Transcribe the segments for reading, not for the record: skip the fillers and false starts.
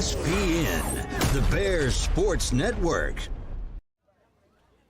BSPN, the Bears Sports Network.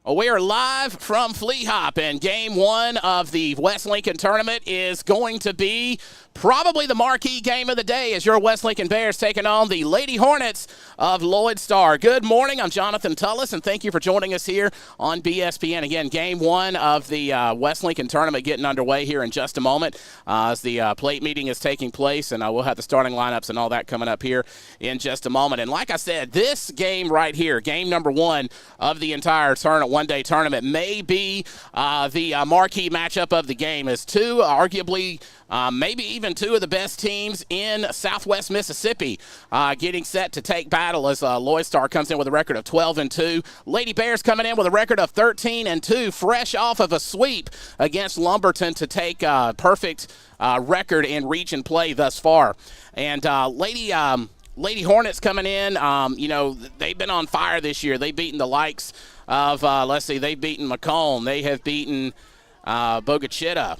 We are live from Flea Hop, and game one of the West Lincoln tournament is going to be probably the marquee game of the day as your West Lincoln Bears taking on the Lady Hornets of Loyd Star. Good morning. I'm Jonathan Tullis, and thank you for joining us here on BSPN. Again, game one of the West Lincoln tournament getting underway here in just a moment as the plate meeting is taking place, and we'll have the starting lineups and all that coming up here in just a moment. And like I said, this game right here, game number one of the entire tournament, one-day tournament, may be the marquee matchup of the game, as two, arguably, maybe even two of the best teams in Southwest Mississippi getting set to take battle as Loyd Star comes in with a record of 12-2. Lady Bears coming in with a record of 13-2, fresh off of a sweep against Lumberton to take a perfect record in region play thus far. And Lady Hornets coming in, they've been on fire this year. They've beaten the likes of, they've beaten Macomb. They have beaten Bogachita.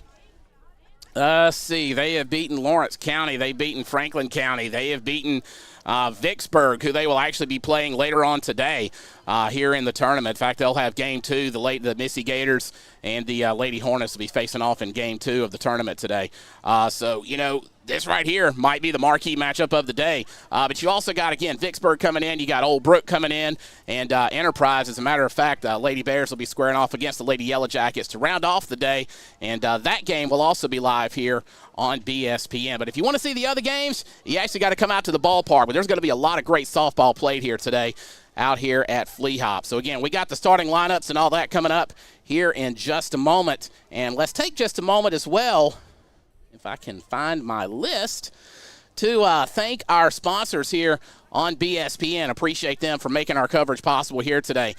They have beaten Lawrence County. They've beaten Franklin County. They have beaten Vicksburg, who they will actually be playing later on today here in the tournament. In fact, they'll have game two. The Missy Gators and the Lady Hornets will be facing off in game two of the tournament today. This right here might be the marquee matchup of the day. But you also got, again, Vicksburg coming in. You got Old Brook coming in. And Enterprise, as a matter of fact, Lady Bears will be squaring off against the Lady Yellow Jackets to round off the day. And that game will also be live here on BSPN. But if you want to see the other games, you actually got to come out to the ballpark. But there's going to be a lot of great softball played here today out here at Flea Hop. So, again, we got the starting lineups and all that coming up here in just a moment. And let's take just a moment as well, if I can find my list, to thank our sponsors here on BSPN. Appreciate them for making our coverage possible here today.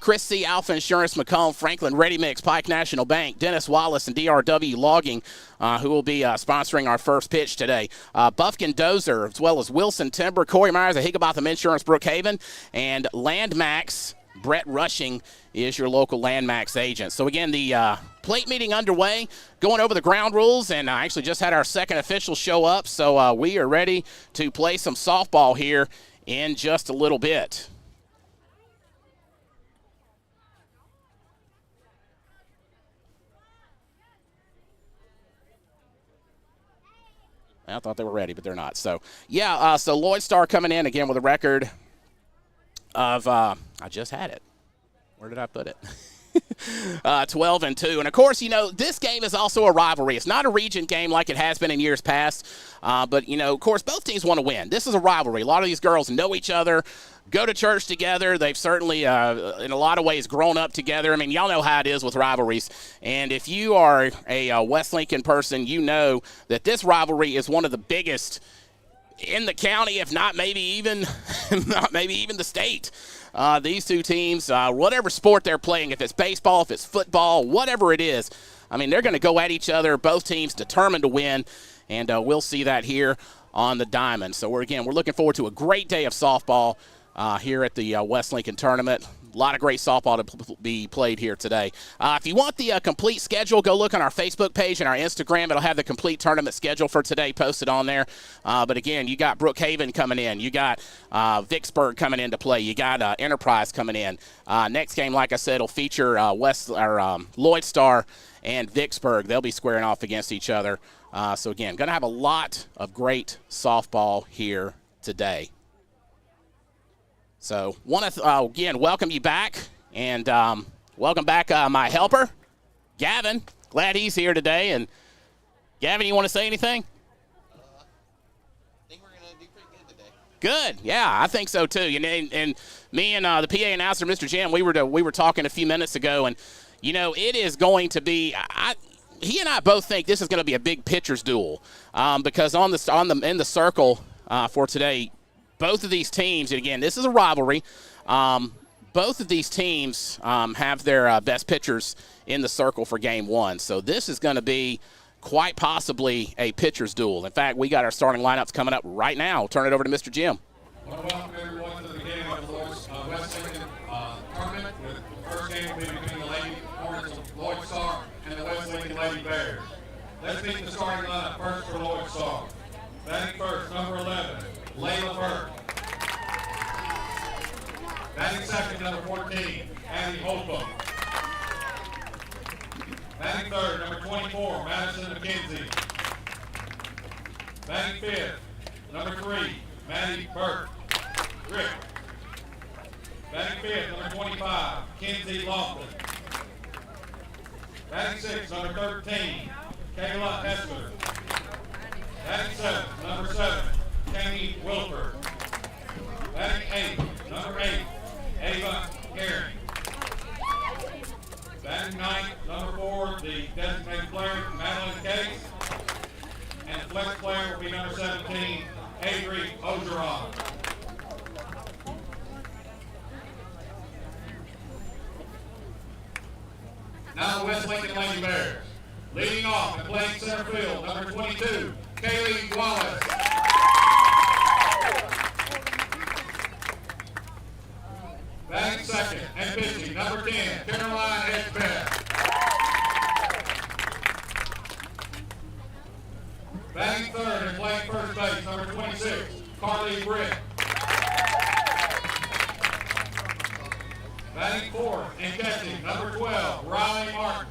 Chris C. Alpha Insurance, Macomb, Franklin Ready Mix, Pike National Bank, Dennis Wallace, and DRW Logging, who will be sponsoring our first pitch today. Bufkin Dozer, as well as Wilson Timber, Corey Myers of Higginbotham Insurance, Brookhaven, and Landmax. Brett Rushing is your local Landmax agent. So, again, the plate meeting underway, going over the ground rules, and I actually just had our second official show up, so we are ready to play some softball here in just a little bit. I thought they were ready, but they're not. So, so Loyd Star coming in again with a record of, I just had it. Where did I put it? 12-2. And, of course, this game is also a rivalry. It's not a region game like it has been in years past. But, of course, both teams want to win. This is a rivalry. A lot of these girls know each other, go to church together. They've certainly, in a lot of ways, grown up together. I mean, y'all know how it is with rivalries. And if you are a West Lincoln person, you know that this rivalry is one of the biggest in the county, if not maybe even the state. These two teams, whatever sport they're playing, if it's baseball, if it's football, whatever it is, I mean, they're going to go at each other. Both teams determined to win, and we'll see that here on the diamond. So, we're looking forward to a great day of softball here at the West Lincoln tournament. A lot of great softball to be played here today. If you want the complete schedule, go look on our Facebook page and our Instagram. It'll have the complete tournament schedule for today posted on there. But again, you got Brookhaven coming in. You got Vicksburg coming in to play. You got Enterprise coming in. Next game, like I said, will feature Loyd Star and Vicksburg. They'll be squaring off against each other. So again, going to have a lot of great softball here today. So, want to, again, welcome you back, and welcome back my helper, Gavin. Glad he's here today. And, Gavin, you want to say anything? I think we're going to do pretty good today. Good. Yeah, I think so, too. And me and the PA announcer, Mr. Jim, we were talking a few minutes ago, and, it is going to be he and I both think this is going to be a big pitcher's duel because in the circle for today, both of these teams, and again, this is a rivalry, both of these teams have their best pitchers in the circle for game one. So this is going to be quite possibly a pitcher's duel. In fact, we got our starting lineups coming up right now. I'll turn it over to Mr. Jim. I want to welcome everyone to the beginning of the West Lincoln tournament. With the first game will be between the Lady Hornets of Loyd Star and the West Lincoln Lady Bears. Let's meet the starting lineup first for Loyd Star. Batting first, number 11, Layla Burke. Batting second, number 14, Abby Holcomb. Batting third, number 24, Madison McKenzie. Batting fifth, number 3, Maddie Burke. Rick. Batting fifth, number 25, Kenzie Lofton. Batting sixth, number 13, Kayla Hester. Batting seventh, number 7, Tammy Wilford. Batting eighth, number 8, Ava Herring. Batting ninth, number 4, the designated player, Madeline Case. And the flex player will be number 17, Avery Ogeron. Now the West Lincoln Lady Bears. Leading off and playing center field, number 22, Kaylee Wallace. Batting second and pitching, number 10, Caroline Edgebeth. Batting third and playing first base, number 26, Carly Britt. Batting fourth and catching, number 12, Riley Martin.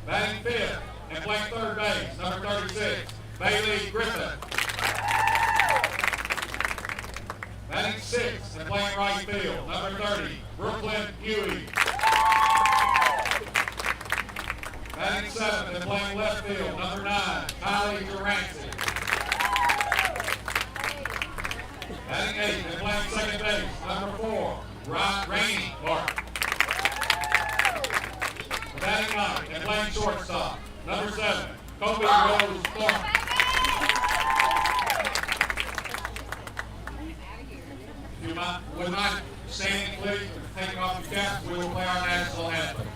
Batting fifth and playing third base, number 36, Bailey Griffith. Batting sixth and playing right field, number 30, Brooklyn Huey. Batting seventh and playing left field, number 9, Kylie Durancy. Batting eighth and playing second base, number 4, Rainey Clark. Batting ninth and playing shortstop, number 7, Kobe Rose Clark. If you would mind standing, please, and taking off your caps, we will play our national anthem.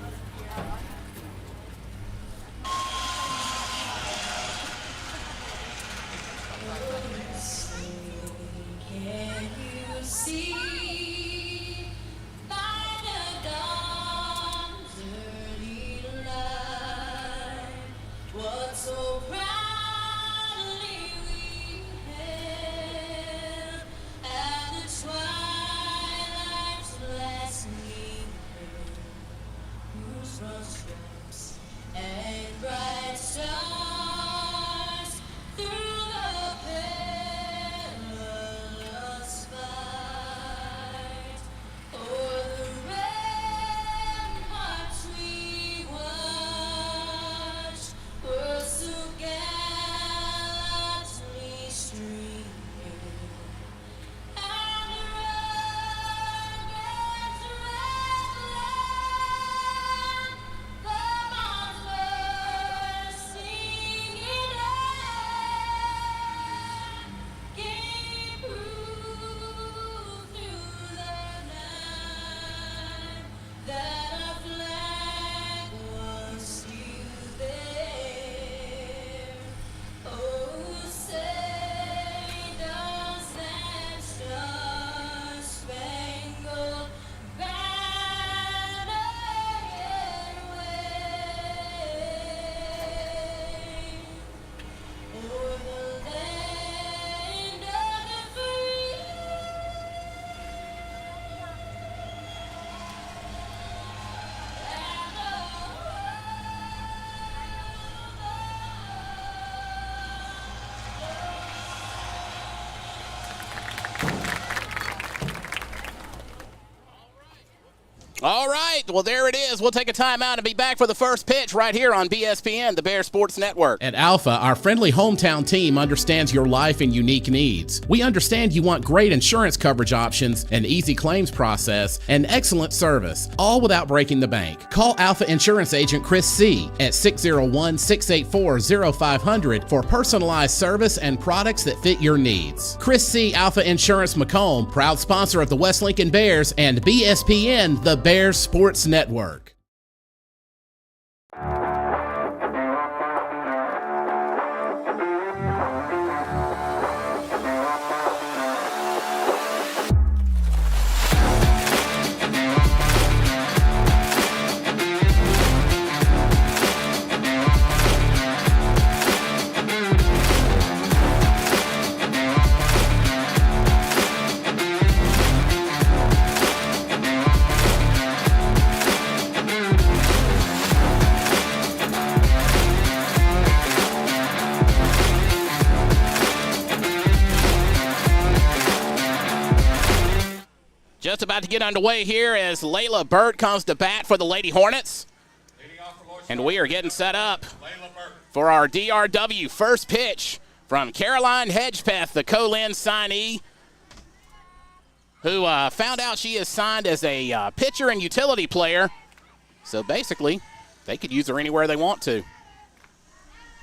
Can you see by the dawn's early light what so proudly we hailed at the twilight's last gleaming, whose broad stripes and bright stars through the perilous fight o'er the ramparts we watched were so gallantly streaming, and the rugged red land the mountains were singing out, gave proof through the night that our flag was still there. Oh, say does that star-spangled banner yet wave o'er the land of the free and the All right, well, there it is. We'll take a timeout and be back for the first pitch right here on BSPN, the Bear Sports Network. At Alpha, our friendly hometown team understands your life and unique needs. We understand you want great insurance coverage options, an easy claims process, and excellent service, all without breaking the bank. Call Alpha Insurance Agent Chris C. at 601-684-0500 for personalized service and products that fit your needs. Chris C. Alpha Insurance Macomb, proud sponsor of the West Lincoln Bears and BSPN, the Bear Sports Network. about to get underway here as Layla Burt comes to bat for the Lady Hornets. Leading off for Loyd And we are getting set up Layla Burt. for our DRW first pitch from Caroline Hedgepeth, the co-lin signee, who found out she is signed as a pitcher and utility player. So basically, they could use her anywhere they want to.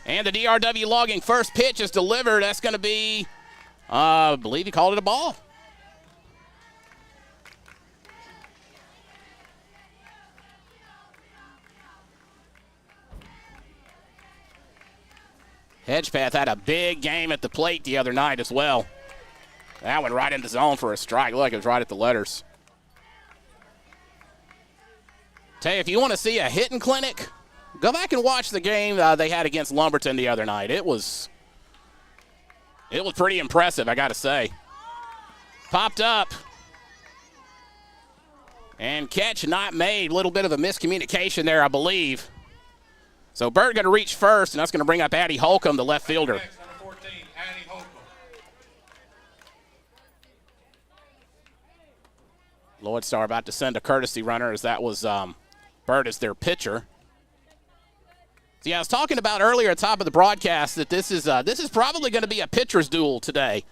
And the DRW logging first pitch is delivered. That's going to be, I believe he called it a ball. Hedgepeth had a big game at the plate the other night as well. That one right in the zone for a strike. Look, it was right at the letters. Tell you, if you want to see a hitting clinic, go back and watch the game they had against Lumberton the other night. It was pretty impressive, I got to say. Popped up. And catch not made. A little bit of a miscommunication there, I believe. So Burt going to reach first, and that's going to bring up Addie Holcomb, the left fielder. Next, number 14, Addie Holcomb. Loyd Star about to send a courtesy runner, as that was Burt as their pitcher. See, I was talking about earlier at the top of the broadcast that this is probably going to be a pitcher's duel today.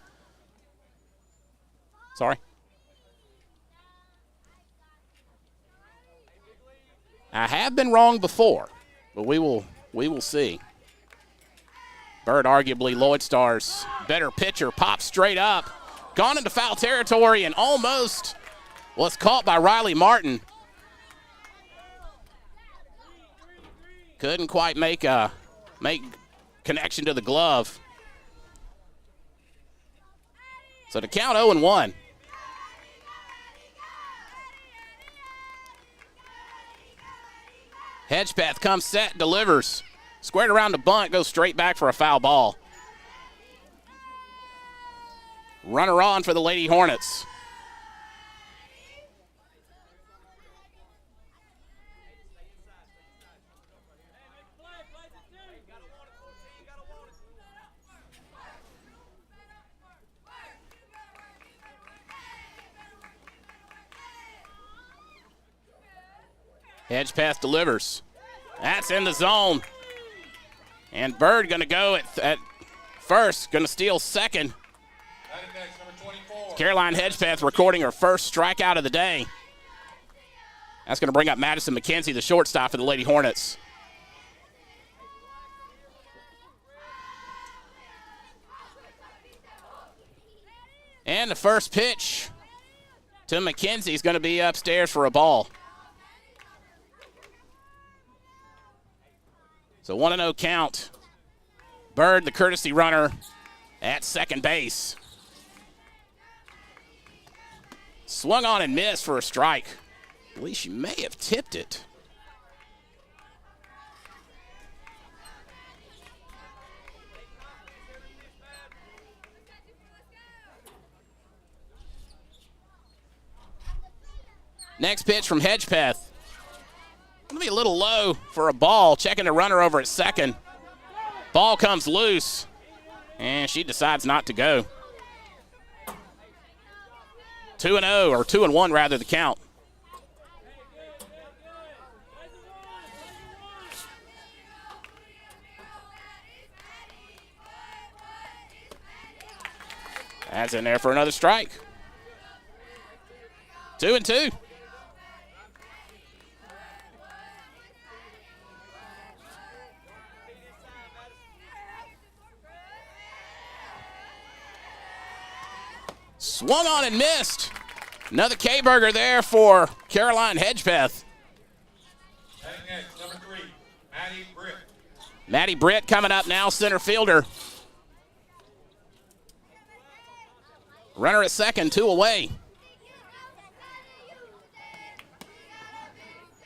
Sorry. I have been wrong before, but we will see. Burt, arguably Loyd Star's better pitcher, pops straight up, gone into foul territory, and almost was caught by Riley Martin. Couldn't quite make connection to the glove. So to count 0-1. Hedgepeth comes set, delivers. Squared around the bunt, goes straight back for a foul ball. Runner on for the Lady Hornets. Hedgepeth delivers. That's in the zone. And Bird going to go at first, going to steal second. Next, number 24. Caroline Hedgepeth recording her first strikeout of the day. That's going to bring up Madison McKenzie, the shortstop for the Lady Hornets. And the first pitch to McKenzie is going to be upstairs for a ball. So 1-0 count. Bird, the courtesy runner, at second base. Swung on and missed for a strike. I believe she may have tipped it. Next pitch from Hedgepeth. Going to be a little low for a ball. Checking the runner over at second. Ball comes loose, and she decides not to go. 2-0, or 2-1 rather, the count. That's in there for another strike. 2-2. Swung on and missed. Another K-burger there for Caroline Hedgepeth. Next, number 3, Maddie Britt. Maddie Britt coming up now, center fielder. Runner at second, 2 away.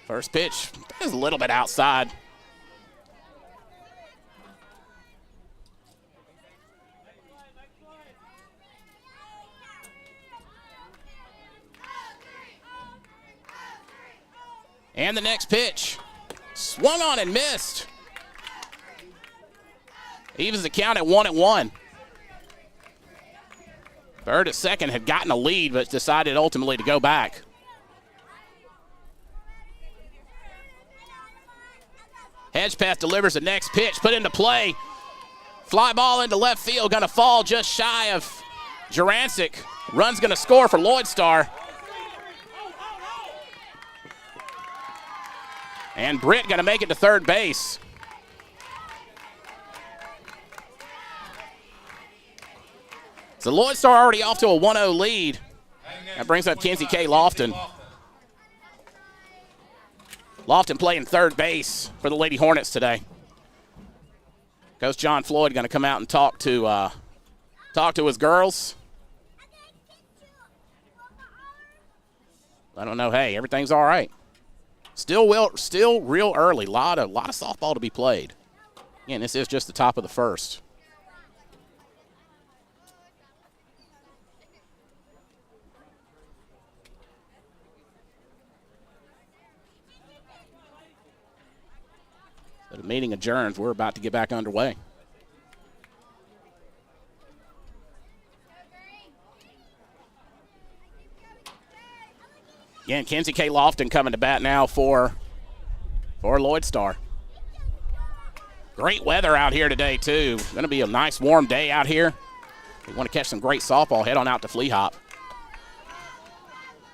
First pitch is a little bit outside. And the next pitch, swung on and missed. Evens the count at 1-1. Bird at second had gotten a lead, but decided ultimately to go back. Hedgepeth delivers the next pitch, put into play. Fly ball into left field, gonna fall just shy of Jurancic. Run's gonna score for Loyd Star. And Britt gonna make it to third base. So Loyd Star already off to a 1-0 lead. That brings up Kenzie K. Lofton. Lofton playing third base for the Lady Hornets today. Coach John Floyd going to come out and talk to his girls. I don't know. Hey, everything's all right. Still real early. Lot of softball to be played. Again, this is just the top of the first. The meeting adjourns. We're about to get back underway. Again, Kenzie K. Lofton coming to bat now for Loyd Star. Great weather out here today, too. Going to be a nice warm day out here. If you want to catch some great softball, head on out to Flea Hop.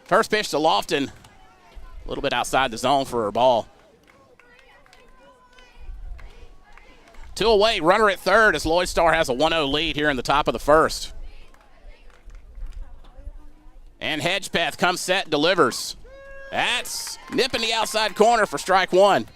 First pitch to Lofton. A little bit outside the zone for her ball. 2 away, runner at third as Loyd Star has a 1-0 lead here in the top of the first. And Hedgepeth comes set, delivers. That's nipping the outside corner for strike one.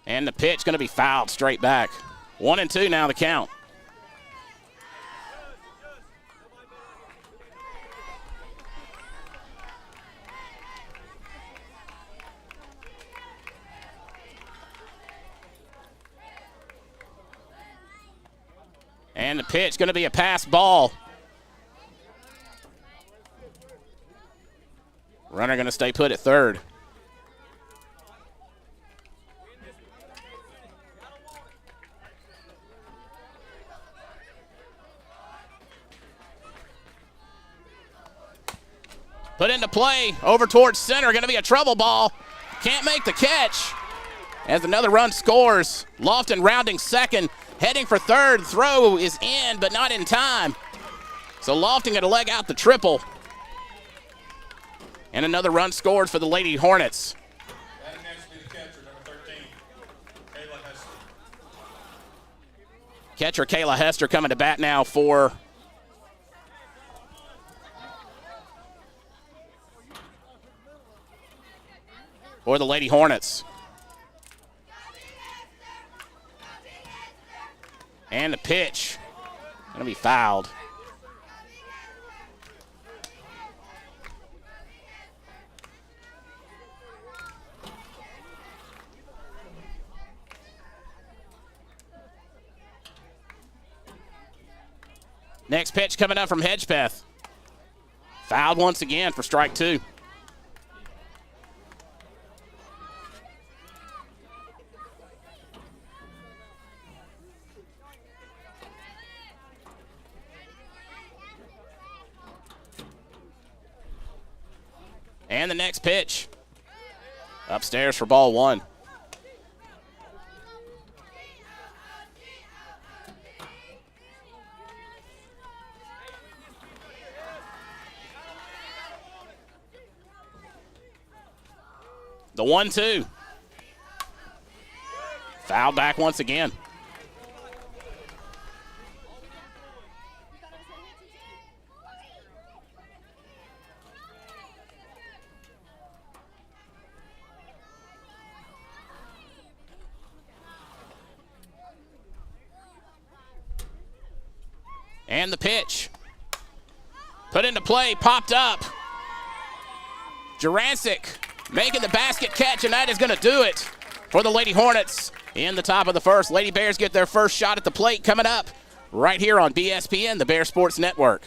And the pitch going to be fouled straight back. 1-2 now the count. And the pitch going to be a pass ball. Runner going to stay put at third. Put into play, over towards center, going to be a trouble ball. Can't make the catch. As another run scores, Lofton rounding second, heading for third. Throw is in, but not in time. So Lofton going to leg out the triple. And another run scored for the Lady Hornets. Batting next to be the catcher, number 13, Kayla Hester. Catcher Kayla Hester coming to bat now for the Lady Hornets. And the pitch going to be fouled. Next pitch coming up from Hedgepeth. Fouled once again for strike two. And the next pitch. Upstairs for ball one. The 1-2. Fouled back once again. And the pitch. Put into play, popped up. Jurancic making the basket catch, and that is going to do it for the Lady Hornets in the top of the first. Lady Bears get their first shot at the plate coming up right here on BSPN, the Bear Sports Network.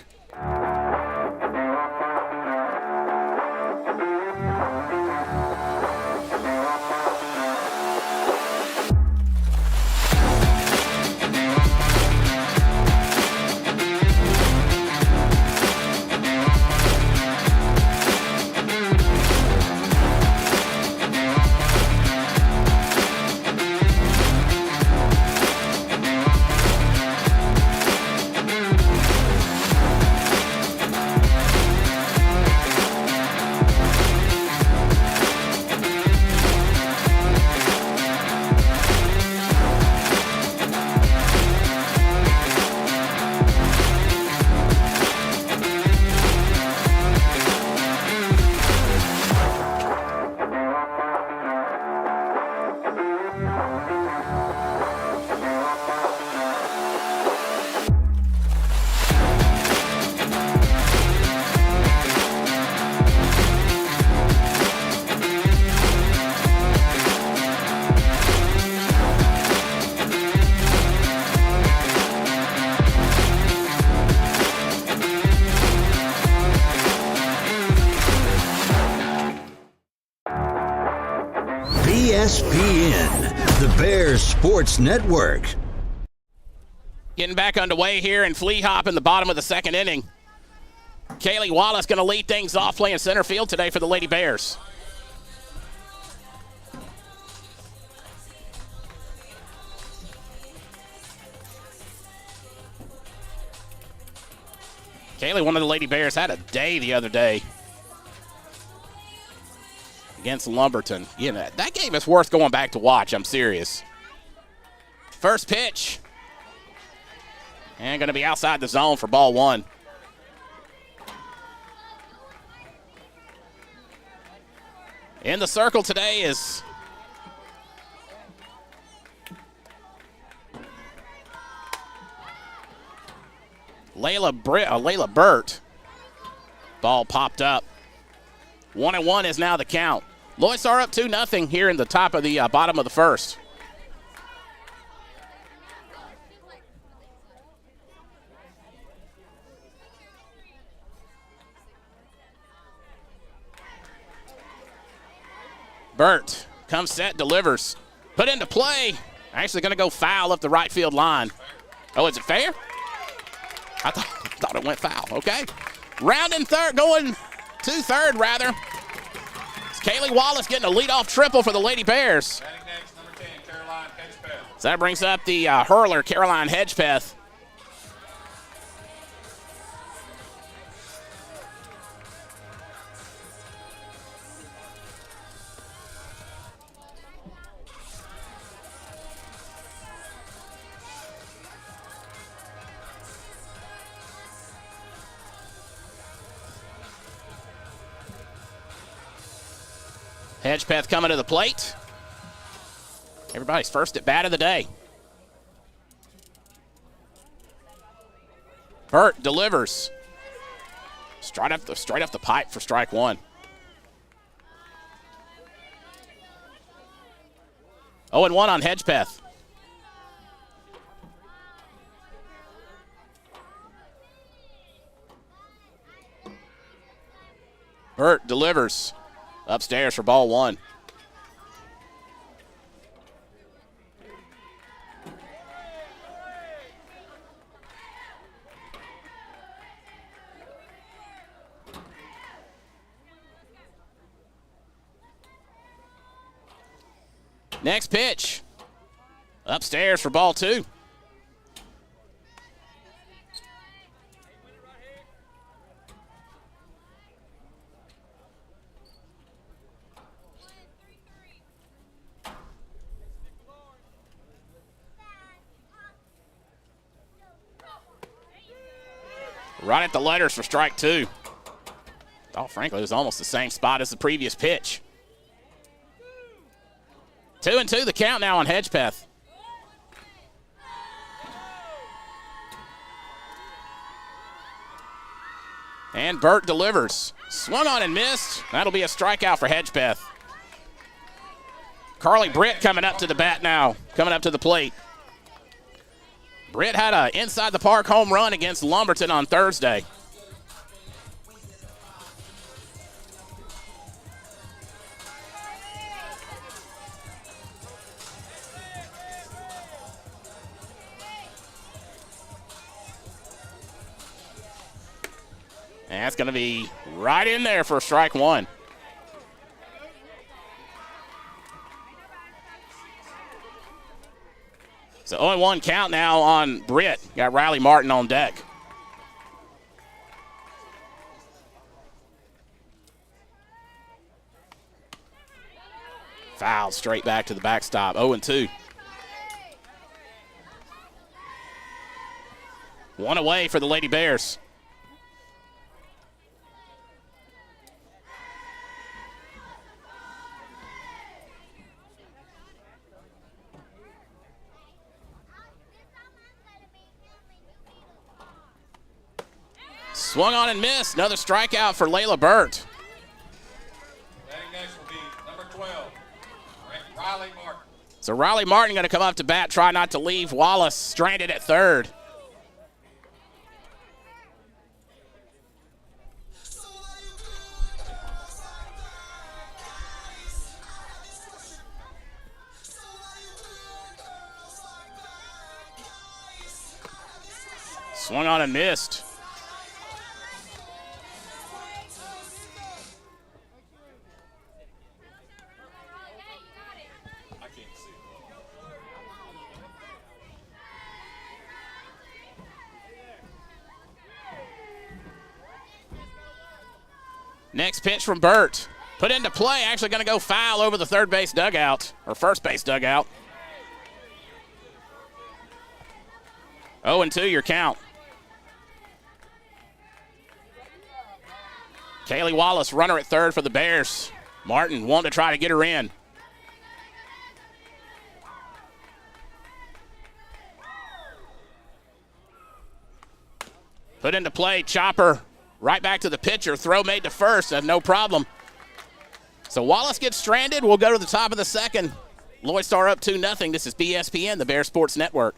ESPN, the Bears Sports Network. Getting back underway here in Flea Hop in the bottom of the second inning. Kaylee Wallace going to lead things off playing center field today for the Lady Bears. Kaylee, one of the Lady Bears, had a day the other day against Lumberton. You know, that game is worth going back to watch. I'm serious. First pitch. And going to be outside the zone for ball one. In the circle today is Layla Burt. Ball popped up. 1-1 is now the count. Loyd are up 2-0 here in the top of the bottom of the first. Burt comes set, delivers. Put into play. Actually going to go foul up the right field line. Oh, is it fair? I thought it went foul. Okay. Rounding third, going to third, rather. It's Kaylee Wallace getting a leadoff triple for the Lady Bears. Batting next, number 10, Caroline Hedgepeth. So that brings up the hurler, Caroline Hedgepeth. Hedgepeth coming to the plate. Everybody's first at bat of the day. Burt delivers. Straight up the pipe for strike one. 0-1 on Hedgepeth. Burt delivers. Upstairs for ball one. Next pitch. Upstairs for ball two. Right at the letters for strike two. Oh, frankly, it was almost the same spot as the previous pitch. 2-2 the count now on Hedgepeth. And Burt delivers. Swung on and missed. That'll be a strikeout for Hedgepeth. Carly Britt coming up to the bat now, coming up to the plate. Britt had an inside the park home run against Lumberton on Thursday. And that's going to be right in there for strike one. So 0-1 count now on Britt. Got Riley Martin on deck. Foul straight back to the backstop. 0-2. One away for the Lady Bears. Swung on and missed. Another strikeout for Layla Burt. Batting next will be number 12, Riley Martin. So Riley Martin going to come up to bat, try not to leave Wallace stranded at third. Swung on and missed. Next pitch from Burt. Put into play. Actually going to go foul over the third base dugout, or first base dugout. 0-2 your count. Kaylee Wallace, runner at third for the Bears. Martin wanting to try to get her in. Put into play, chopper. Right back to the pitcher. Throw made to first. No problem. So Wallace gets stranded. We'll go to the top of the second. Loyd Star up 2-0. This is BSPN, the Bear Sports Network.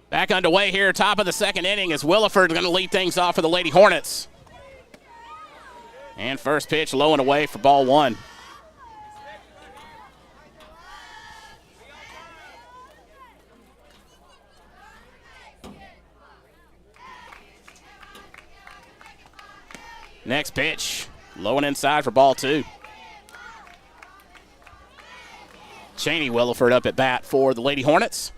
Back underway here, top of the second inning, as Williford going to lead things off for the Lady Hornets. And first pitch low and away for ball one. Next pitch, low and inside for ball two. Cheney Williford up at bat for the Lady Hornets.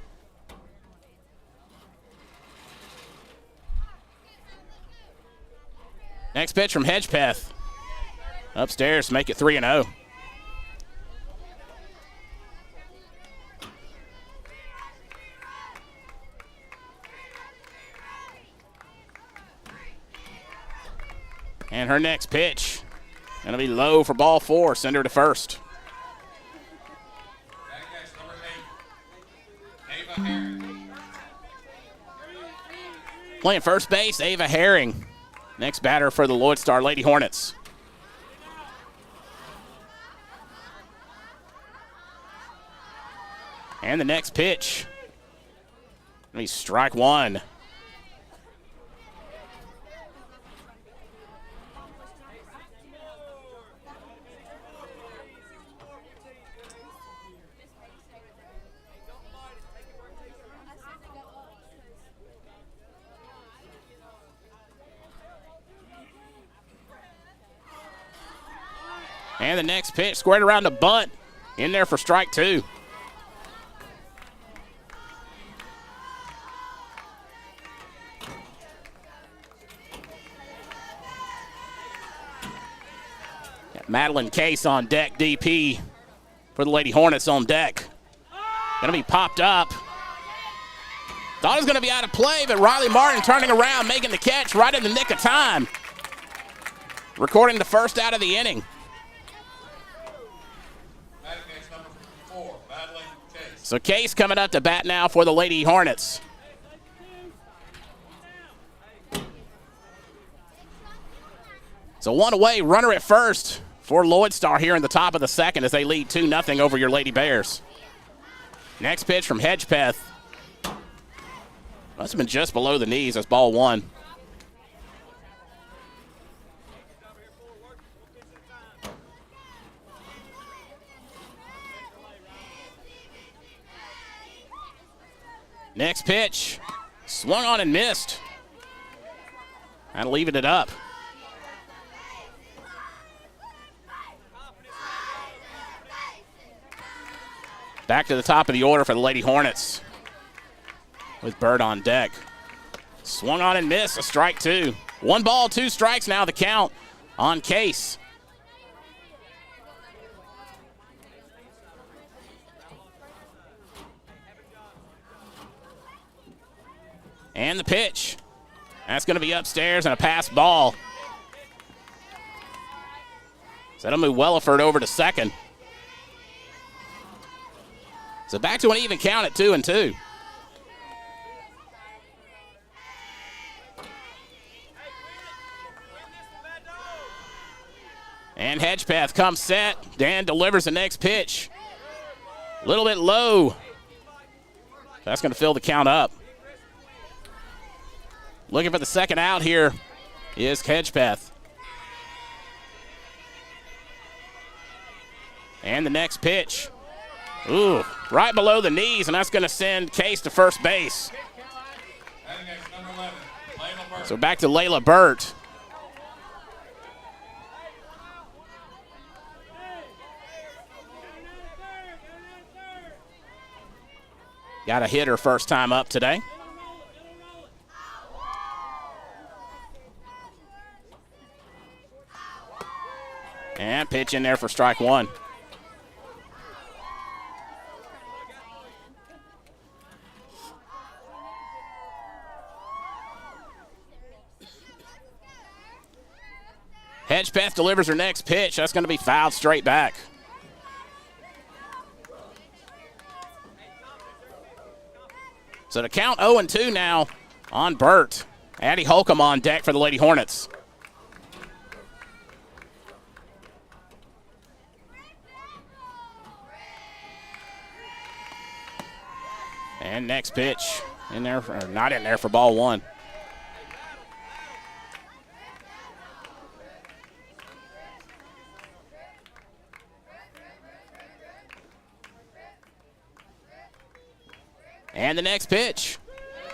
Next pitch from Hedgepeth. Upstairs to make it 3-0. And her next pitch going to be low for ball four. Send her to first. Playing first base, Ava Herring. Next batter for the Loyd Star Lady Hornets. And the next pitch. Let me strike one. And the next pitch, squared around the bunt. In there for strike two. Got Madeline Case on deck, DP for the Lady Hornets on deck. Gonna be popped up. Thought it was gonna be out of play, but Riley Martin turning around, making the catch right in the nick of time. Recording the first out of the inning. So Case coming up to bat now for the Lady Hornets. So one away, runner at first for Loyd Star here in the top of the second as they lead 2-0 over your Lady Bears. Next pitch from Hedgepeth. Must have been just below the knees. That's ball one. Next pitch. Swung on and missed. And leaving it up. Back to the top of the order for the Lady Hornets with Bird on deck. Swung on and missed, a strike two. 1 ball, 2 strikes now the count on Case. And the pitch. That's going to be upstairs and a pass ball. So that'll move Welliford over to second. So back to an even count at 2-2. And Hedgepeth comes set. Dan delivers the next pitch. A little bit low. That's going to fill the count up. Looking for the second out here is Hedgepeth. And the next pitch. Ooh, right below the knees, and that's going to send Case to first base. So back to Layla Burt. Got a hitter first time up today. And pitch in there for strike one. Hedgepeth delivers her next pitch. That's going to be fouled straight back. So to count 0-2 now on Burt. Addie Holcomb on deck for the Lady Hornets. And next pitch in there, or not in there for ball one. And the next pitch.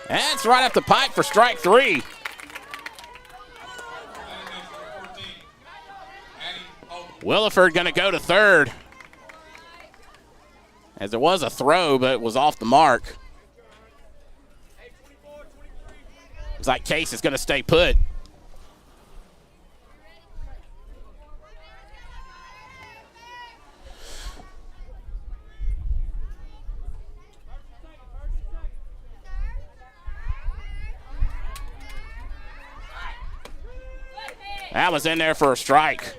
That's right up the pipe for strike three. Williford going to go to third. As there was a throw, but it was off the mark. Looks like Case is going to stay put. That was in there for a strike.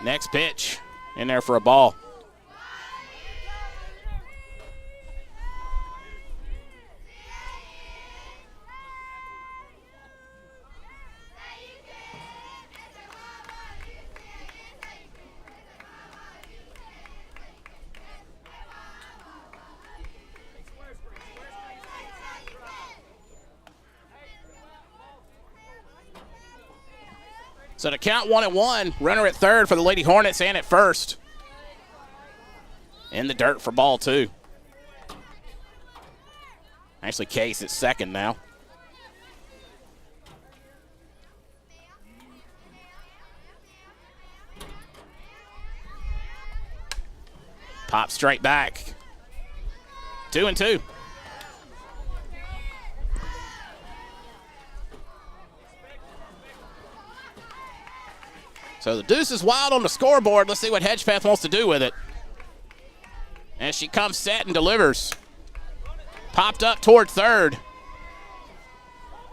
Next pitch in there for a ball. So to count 1-1, runner at third for the Lady Hornets and at first. In the dirt for ball two. Actually, Case at second now. Pop straight back. 2-2. So the deuce is wild on the scoreboard. Let's see what Hedgepeth wants to do with it. As she comes set and delivers. Popped up toward third.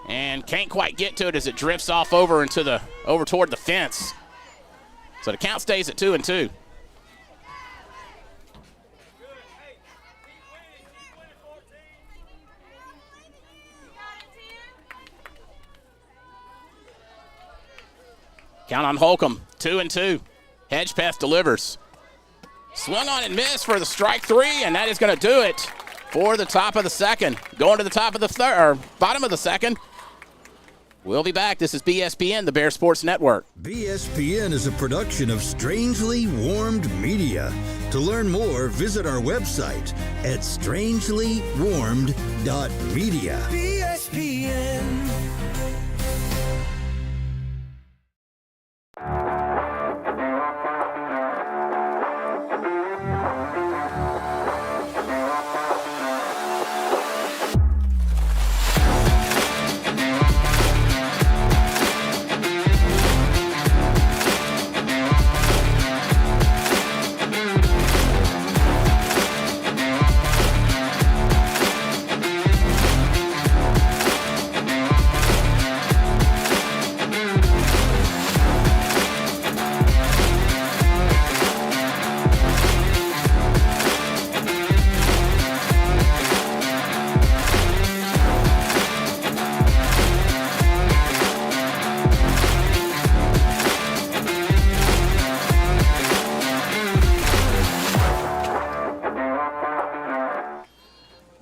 And can't quite get to it as it drifts off over toward the fence. So the count stays at 2-2. Count on Holcomb, 2-2. Hedgepeth delivers. Swung on and missed for the strike 3, and that is going to do it for the top of the second. Going to the top of the third, or bottom of the second. We'll be back. This is BSPN, the Bear Sports Network. BSPN is a production of Strangely Warmed Media. To learn more, visit our website at strangelywarmed.media. BSPN.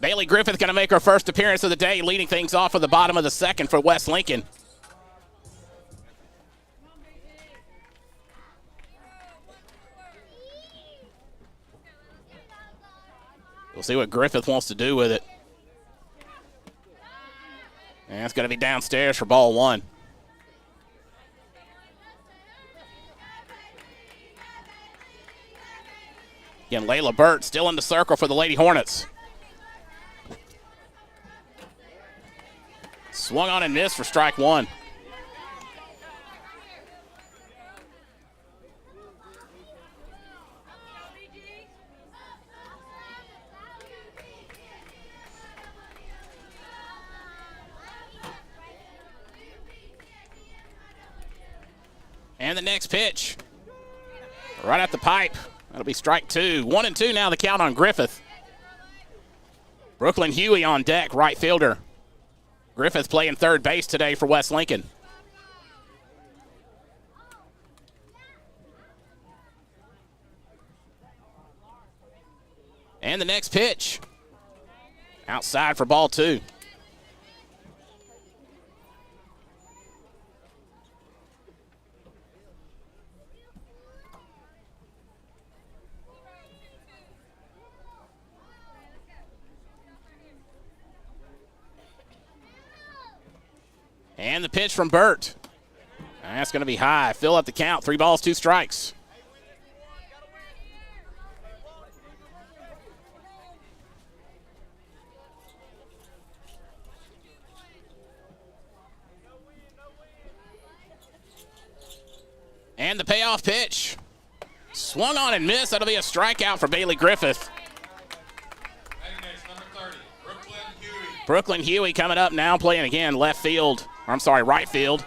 Bailey Griffith going to make her first appearance of the day, leading things off at the bottom of the second for West Lincoln. We'll see what Griffith wants to do with it. And it's going to be downstairs for ball 1. Again, Layla Burt still in the circle for the Lady Hornets. Swung on and missed for strike 1. And the next pitch, right at the pipe. That'll be strike 2. 1-2 now, the count on Griffith. Brooklyn Huey on deck, right fielder. Griffith playing third base today for West Lincoln. And the next pitch, outside for ball 2. And the pitch from Burt. That's going to be high. Fill up the count. 3 balls, 2 strikes. And the payoff pitch. Swung on and missed. That'll be a strikeout for Bailey Griffith. Next, number 30, Brooklyn Huey. Brooklyn Huey coming up now, playing again left field. Or, I'm sorry, right field.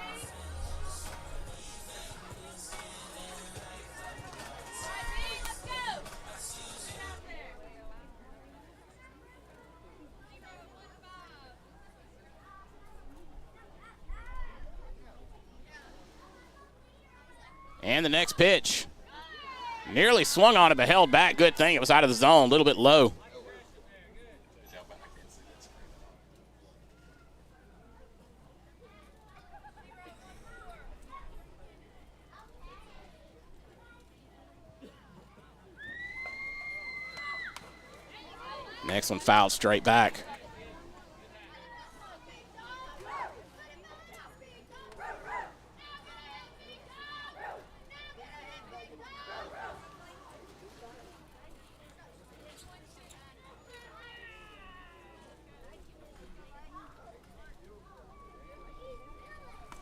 And the next pitch. Nearly swung on it, but held back. Good thing it was out of the zone, a little bit low. Next one fouled straight back.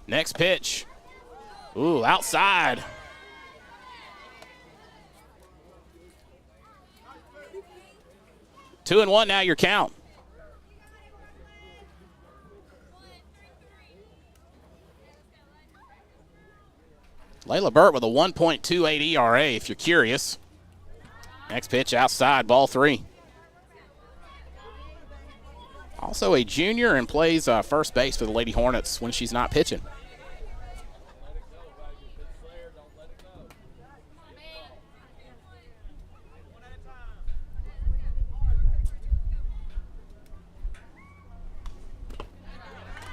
Next pitch. Ooh, outside. Two and one now, your count. Layla Burt with a 1.28 ERA, if you're curious. Next pitch outside, ball 3. Also a junior and plays first base for the Lady Hornets when she's not pitching.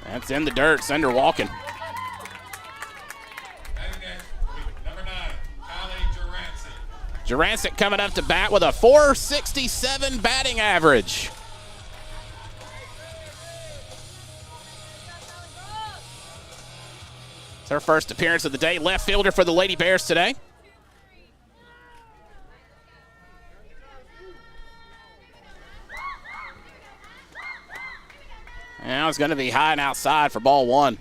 That's in the dirt. Sender walking. Number 9, Kylie Jurancic. Jurancic coming up to bat with a .467 batting average. It's her first appearance of the day. Left fielder for the Lady Bears today. Now it's going to be high and outside for ball 1.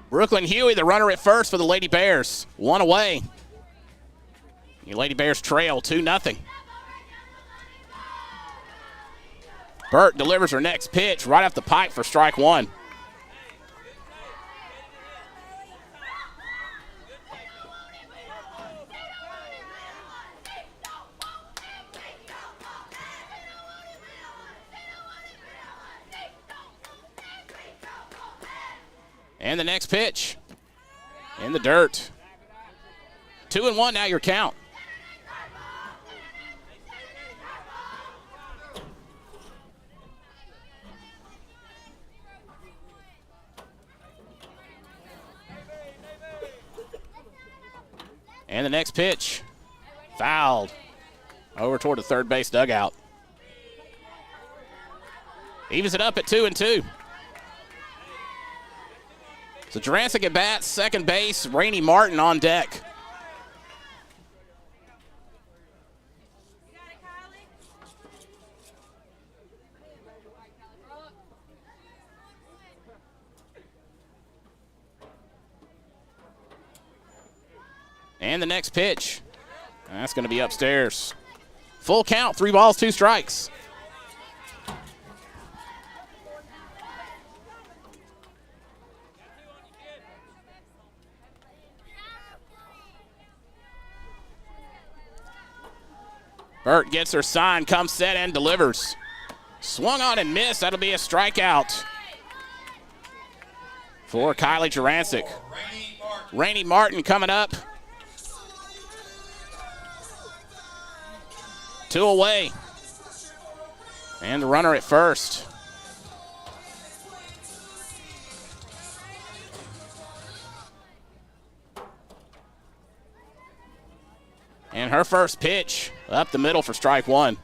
Brooklyn Huey, the runner at first for the Lady Bears. 1 away. Your Lady Bears trail 2-0. Burt delivers her next pitch right off the pipe for strike 1. And the next pitch in the dirt. 2-1 now your count. And the next pitch, fouled over toward the third base dugout. Evens it up at 2-2. So Jurancic at bat, second base, Rainey Martin on deck. And the next pitch, that's going to be upstairs. Full count, 3 balls, 2 strikes. Burt gets her sign, comes set, and delivers. Swung on and missed. That'll be a strikeout for Kylie Jurancic. Rainey Martin coming up. 2 away. And the runner at first. And her first pitch up the middle for strike 1.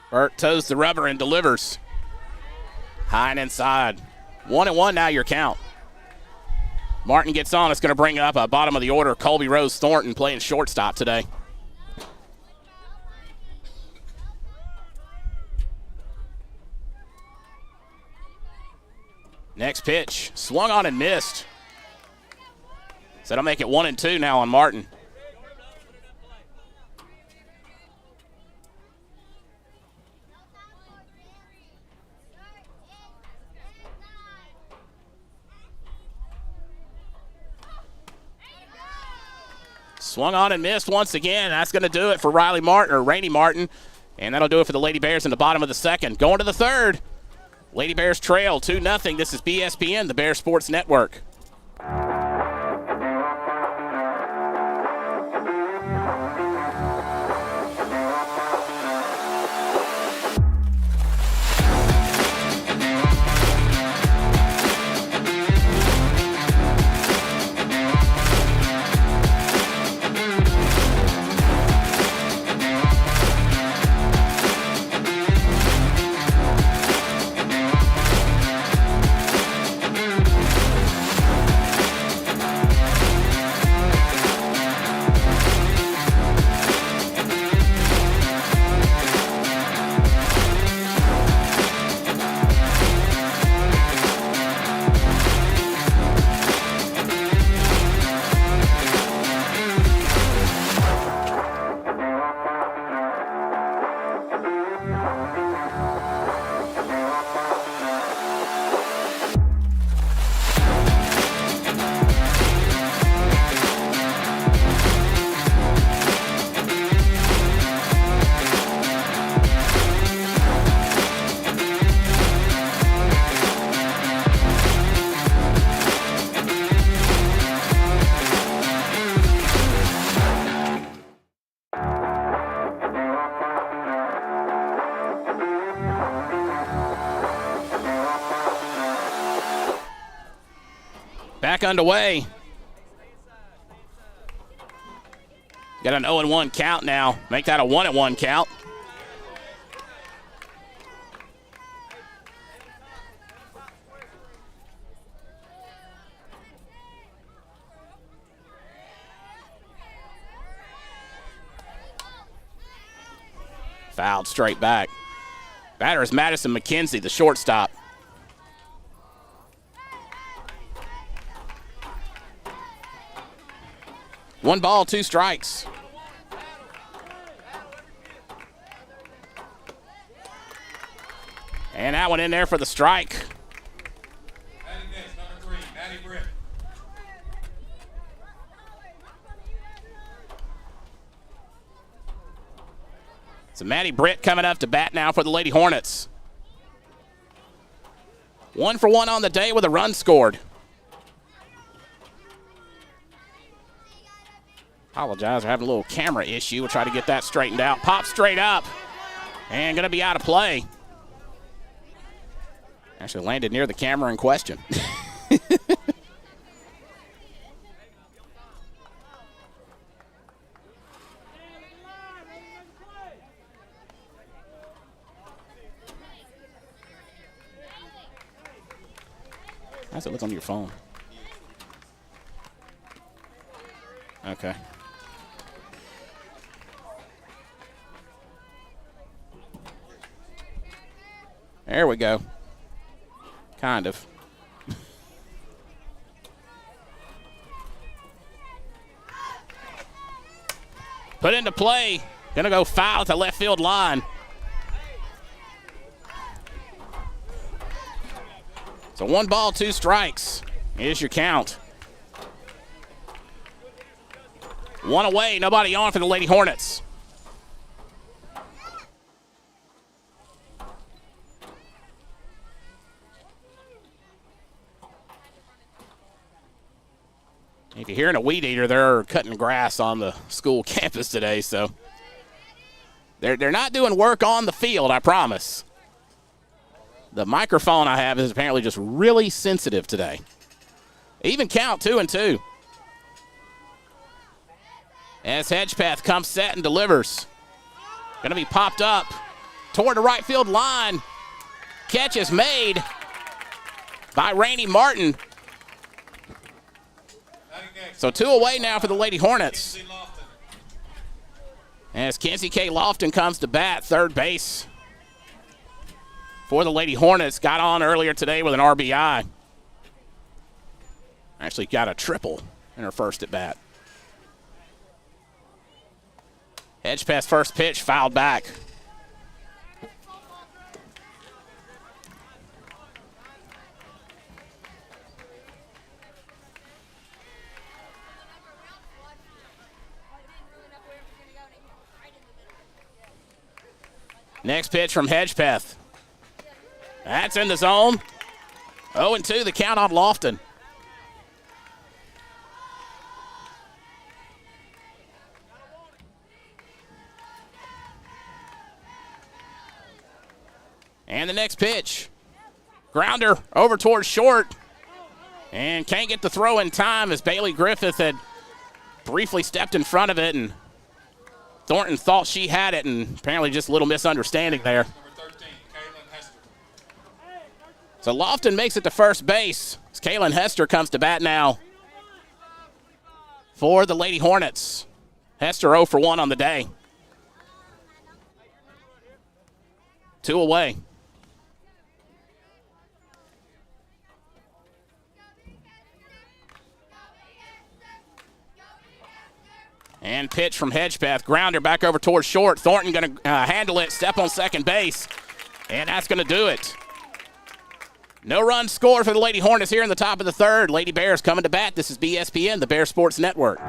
Burt toes the rubber and delivers. High and inside. 1-1 now your count. Martin gets on. It's going to bring up a bottom of the order. Colby Rose Thornton playing shortstop today. Next pitch, swung on and missed. So that'll make it 1-2 now on Martin. Swung on and missed once again. That's going to do it for Rainey Martin. And that'll do it for the Lady Bears in the bottom of the second. Going to the third. Lady Bears trail 2-0. This is BSPN, the Bear Sports Network. Back underway. Got an 0-1 count now. Make that a 1-1 count. Fouled straight back. Batter is Madison McKenzie, the shortstop. One ball, two strikes. And that one in there for the strike. Batting next, number 3, Maddie Britt. So Maddie Britt coming up to bat now for the Lady Hornets. 1 for 1 on the day with a run scored. Apologize, we're having a little camera issue. We'll try to get that straightened out. Pop straight up. And going to be out of play. Actually landed near the camera in question. How's it look on your phone? Okay. There we go. Kind of. Put into play. Gonna go foul at the left field line. So 1 ball, 2 strikes. Here's your count. 1 away, nobody on for the Lady Hornets. If you're hearing a weed eater, they're cutting grass on the school campus today, so they're not doing work on the field, I promise. The microphone I have is apparently just really sensitive today. Even count 2-2. As Hedgepath comes set and delivers. Going to be popped up toward the right field line. Catch is made by Rainey Martin. So 2 away now for the Lady Hornets. As Kinsey K. Lofton comes to bat, third base for the Lady Hornets. Got on earlier today with an RBI. Actually got a triple in her first at bat. Hedgepath's first pitch fouled back. Next pitch from Hedgepath. That's in the zone. 0-2 the count on Lofton. And the next pitch. Grounder over towards short. And can't get the throw in time as Bailey Griffith had briefly stepped in front of it, and Thornton thought she had it, and apparently just a little misunderstanding there. Number 13, Kaylin Hester. So Lofton makes it to first base as Kaylin Hester comes to bat now for the Lady Hornets. Hester 0 for 1 on the day. 2 away. And pitch from Hedgepath. Grounder back over towards short. Thornton going to handle it, step on second base. And that's going to do it. No run scored for the Lady Hornets here in the top of the third. Lady Bears coming to bat. This is BSPN, the Bear Sports Network.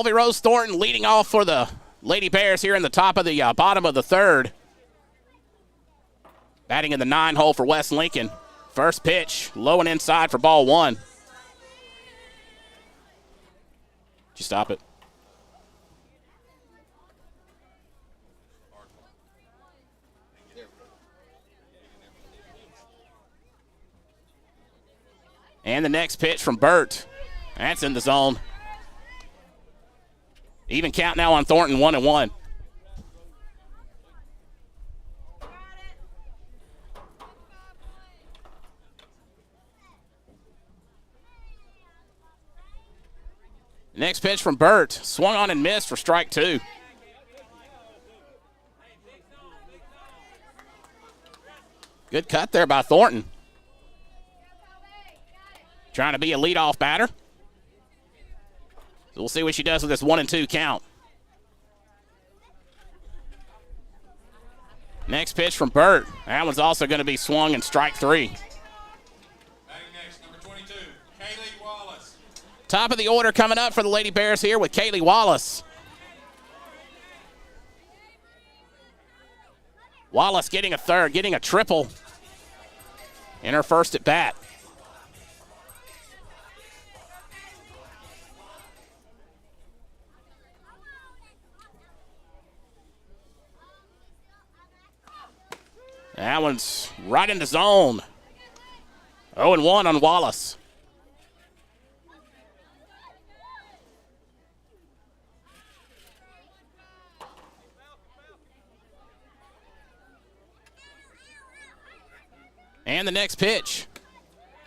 Colby Rose Thornton leading off for the Lady Bears here in the bottom of the third. Batting in the 9 hole for West Lincoln. First pitch, low and inside for ball 1. Did you stop it? And the next pitch from Burt. That's in the zone. Even count now on Thornton, 1-1. Next pitch from Burt. Swung on and missed for strike 2. Good cut there by Thornton. Trying to be a leadoff batter. So we'll see what she does with this 1-2 count. Next pitch from Burt. That one's also going to be swung and strike 3. Batting next, number 22, Kaylee Wallace. Top of the order coming up for the Lady Bears here with Kaylee Wallace. Wallace getting a third, getting a triple in her first at bat. That one's right in the zone. 0-1 on Wallace. And the next pitch.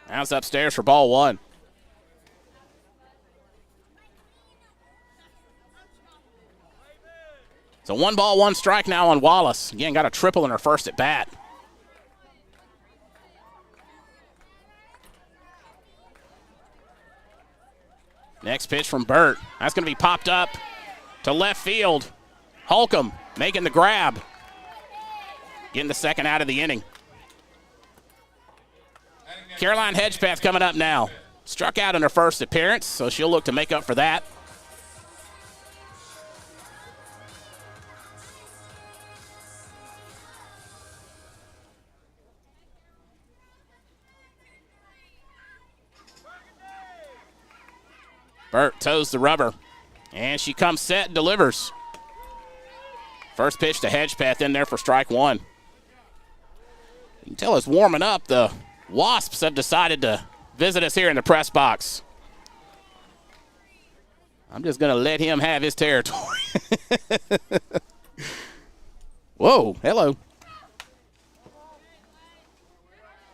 That's upstairs for ball 1. So 1-1 strike now on Wallace. Again, got a triple in her first at bat. Next pitch from Burt. That's going to be popped up to left field. Holcomb making the grab. Getting the second out of the inning. Caroline Hedgepath coming up now. Struck out in her first appearance, so she'll look to make up for that. Burt toes the rubber, and she comes set and delivers. First pitch to Hedgepath in there for strike 1. You can tell it's warming up. The Wasps have decided to visit us here in the press box. I'm just going to let him have his territory. Whoa, hello.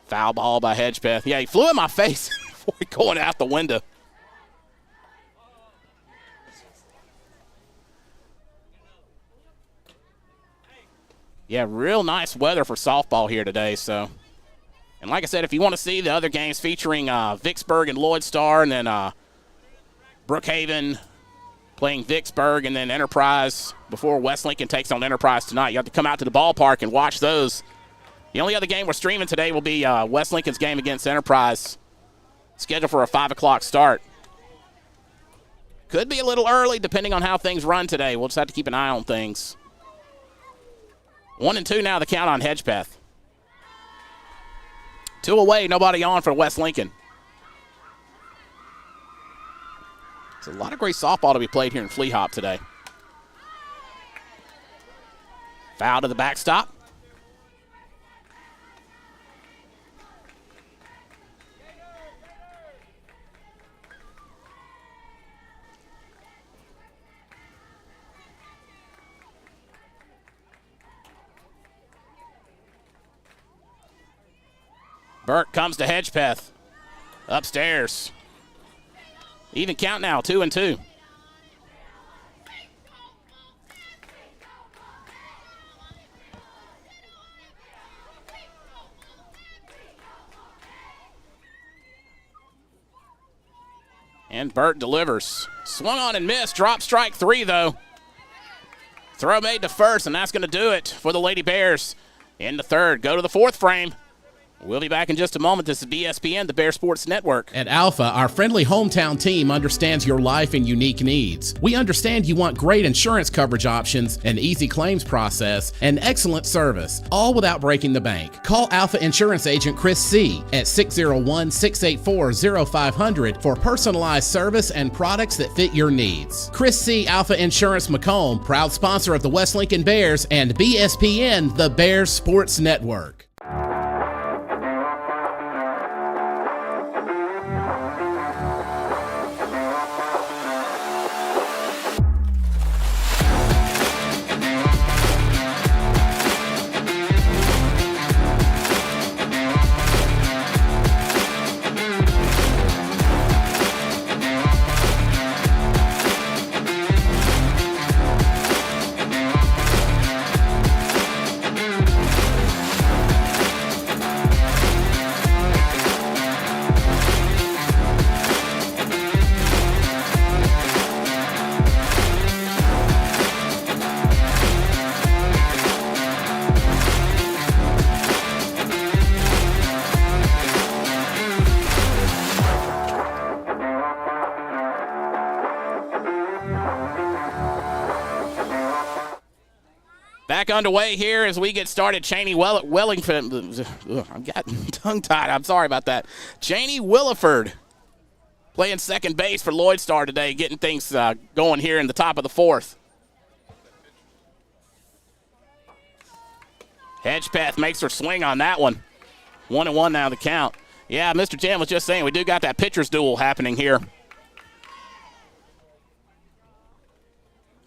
Foul ball by Hedgepath. Yeah, he flew in my face before going out the window. Yeah, real nice weather for softball here today. So, and like I said, if you want to see the other games featuring Vicksburg and Loyd Star, and then Brookhaven playing Vicksburg, and then Enterprise before West Lincoln takes on Enterprise tonight, you have to come out to the ballpark and watch those. The only other game we're streaming today will be West Lincoln's game against Enterprise, scheduled for a 5 o'clock start. Could be a little early depending on how things run today. We'll just have to keep an eye on things. 1-2 now, the count on Hedgepath. 2 away, nobody on for West Lincoln. It's a lot of great softball to be played here in Flea Hop today. Foul to the backstop. Burt comes to Hedgepath. Upstairs. Even count now, 2-2. And Burt delivers. Swung on and missed. Drop strike 3, though. Throw made to first, and that's going to do it for the Lady Bears in the third. Go to the 4th frame. We'll be back in just a moment. This is BSPN, the Bear Sports Network. At Alpha, our friendly hometown team understands your life and unique needs. We understand you want great insurance coverage options, an easy claims process, and excellent service, all without breaking the bank. Call Alpha Insurance Agent Chris C. at 601-684-0500 for personalized service and products that fit your needs. Chris C. Alpha Insurance Macomb, proud sponsor of the West Lincoln Bears and BSPN, the Bears Sports Network. Back underway here as we get started. Cheney Wellington. I'm getting tongue-tied. I'm sorry about that. Cheney Williford playing second base for Loyd Star today, getting things going here in the top of the fourth. Hedgepath makes her swing on that one. 1-1 now the count. Yeah, Mr. Jim was just saying we do got that pitcher's duel happening here.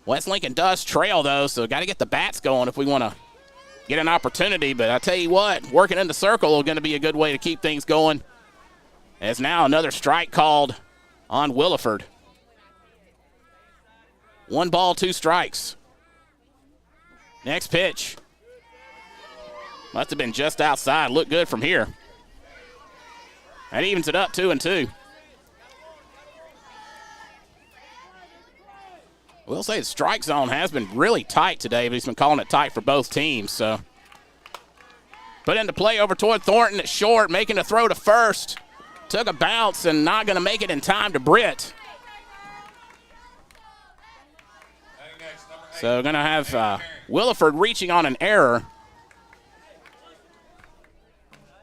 West Lincoln does trail, though, so got to get the bats going if we want to get an opportunity. But I tell you what, working in the circle is going to be a good way to keep things going. As now another strike called on Williford. 1 ball, 2 strikes. Next pitch. Must have been just outside. Looked good from here. That evens it up 2-2. We'll say the strike zone has been really tight today, but he's been calling it tight for both teams. So put into play over toward Thornton at short, making a throw to first. Took a bounce and not going to make it in time to Britt. So going to have Williford reaching on an error.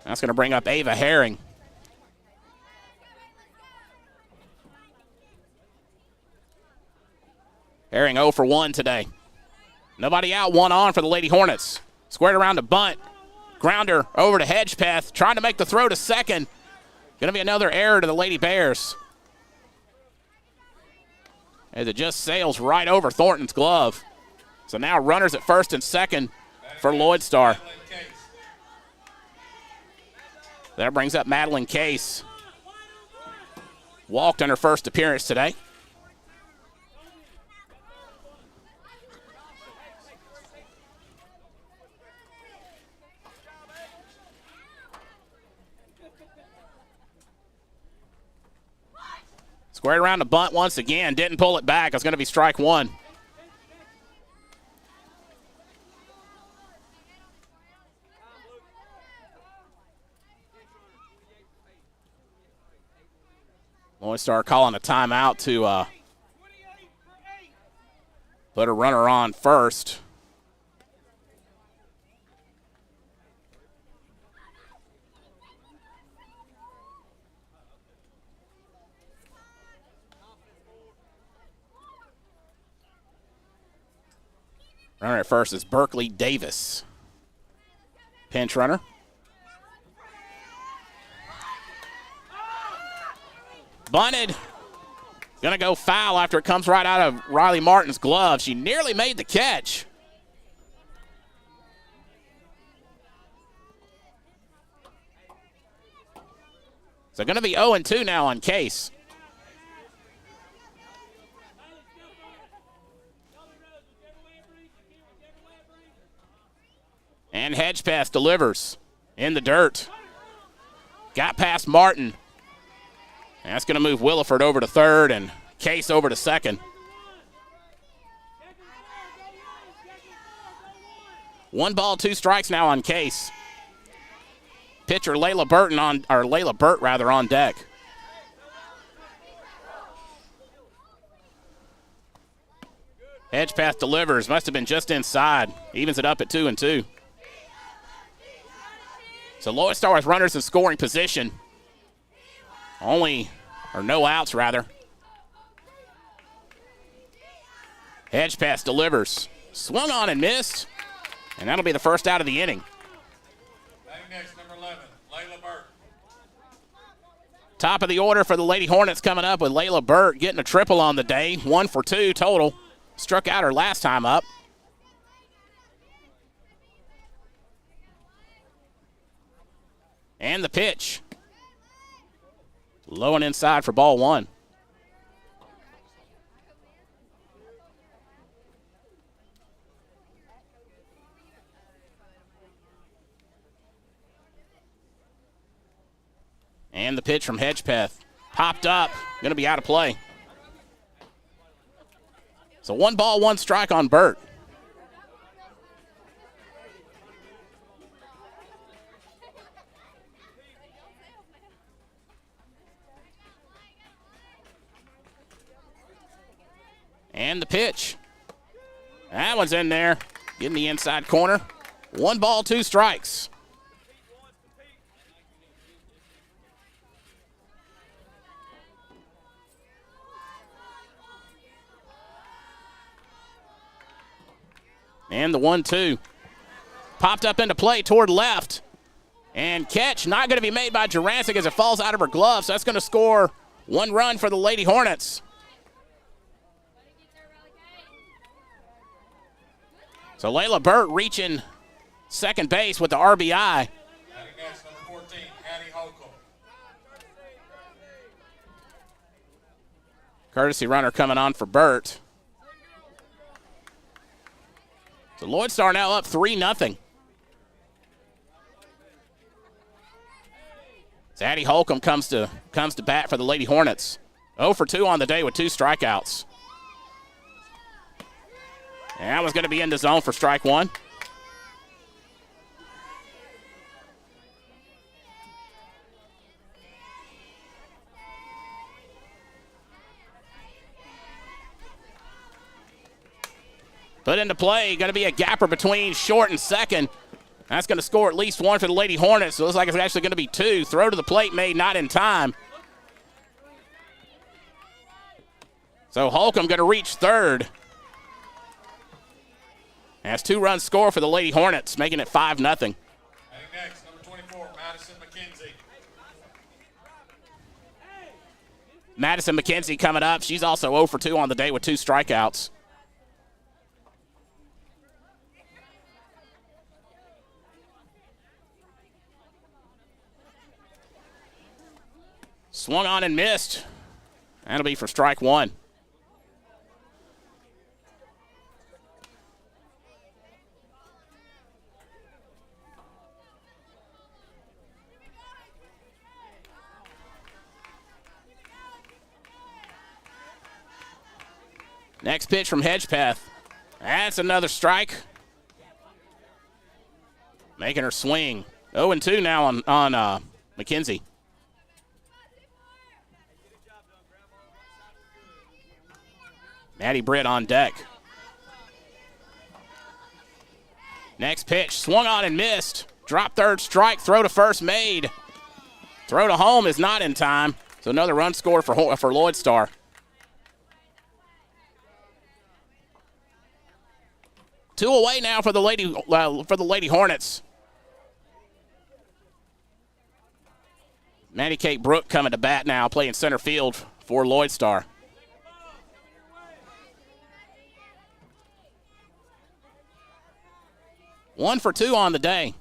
That's going to bring up Ava Herring. Herring 0 for 1 today. Nobody out, 1 on for the Lady Hornets. Squared around to bunt. Grounder over to Hedgepath, trying to make the throw to second. Going to be another error to the Lady Bears. As it just sails right over Thornton's glove. So now runners at first and second for Loyd Star. That brings up Madeline Case. Walked on her first appearance today. Squared around the bunt once again. Didn't pull it back. It's going to be strike 1. Loyd Star calling a timeout to put a runner on first. Runner at first is Berkeley Davis. Pinch runner. Bunted. Gonna go foul after it comes right out of Riley Martin's glove. She nearly made the catch. So gonna be 0-2 now on Case. And Hedgepath delivers in the dirt. Got past Martin. And that's going to move Williford over to third and Case over to second. 1 ball, 2 strikes now on Case. Pitcher Layla Burt on deck. Hedgepath delivers. Must have been just inside. Evens it up at 2-2. So Loyd Star with runners in scoring position. No outs, rather. Hedgepath delivers. Swung on and missed. And that'll be the first out of the inning. Batting next, number 11, Layla Burt. Top of the order for the Lady Hornets coming up with Layla Burt getting a triple on the day. 1 for 2 total. Struck out her last time up. And the pitch. Low and inside for ball 1. And the pitch from Hedgepath. Popped up. Going to be out of play. So 1 ball, 1 strike on Burt. And the pitch. That one's in there. Getting the inside corner. 1 ball, 2 strikes. And the 1-2. Popped up into play toward left. And catch not going to be made by Jurassic as it falls out of her glove. So that's going to score 1 run for the Lady Hornets. So Layla Burt reaching second base with the RBI. Batting next, number 14, Addie Holcomb. Courtesy runner coming on for Burt. So Loyd Star now up 3-0. So Addie Holcomb comes to bat for the Lady Hornets. 0 for 2 on the day with 2 strikeouts. And that was going to be in the zone for strike 1. Put into play, going to be a gapper between short and second. That's going to score at least 1 for the Lady Hornets. So it looks like it's actually going to be 2. Throw to the plate made not in time. So Holcomb going to reach third. That's 2 runs score for the Lady Hornets, making it 5-0. Batting next, number 24, Madison McKenzie. Madison McKenzie coming up. She's also 0 for 2 on the day with 2 strikeouts. Swung on and missed. That'll be for strike 1. Next pitch from Hedgepath. That's another strike. Making her swing. 0-2 now on McKenzie. Maddie Britt on deck. Next pitch, swung on and missed. Drop third strike, throw to first made. Throw to home is not in time. So another run score for Loyd Star. Two away now for the Lady Hornets. Maddie Kate Brooke coming to bat now, playing center field for Loyd Star. One for 2 on the day.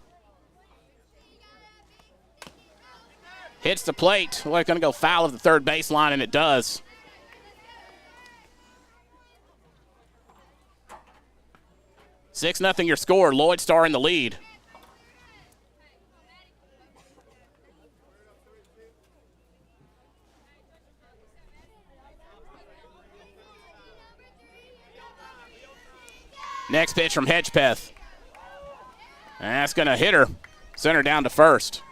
Hits the plate. Well, it's going to go foul of the third baseline, and it does. Six 0 your score. Loyd Star in the lead. Next pitch from Hedgepath. That's going to hit her. Send her down to first.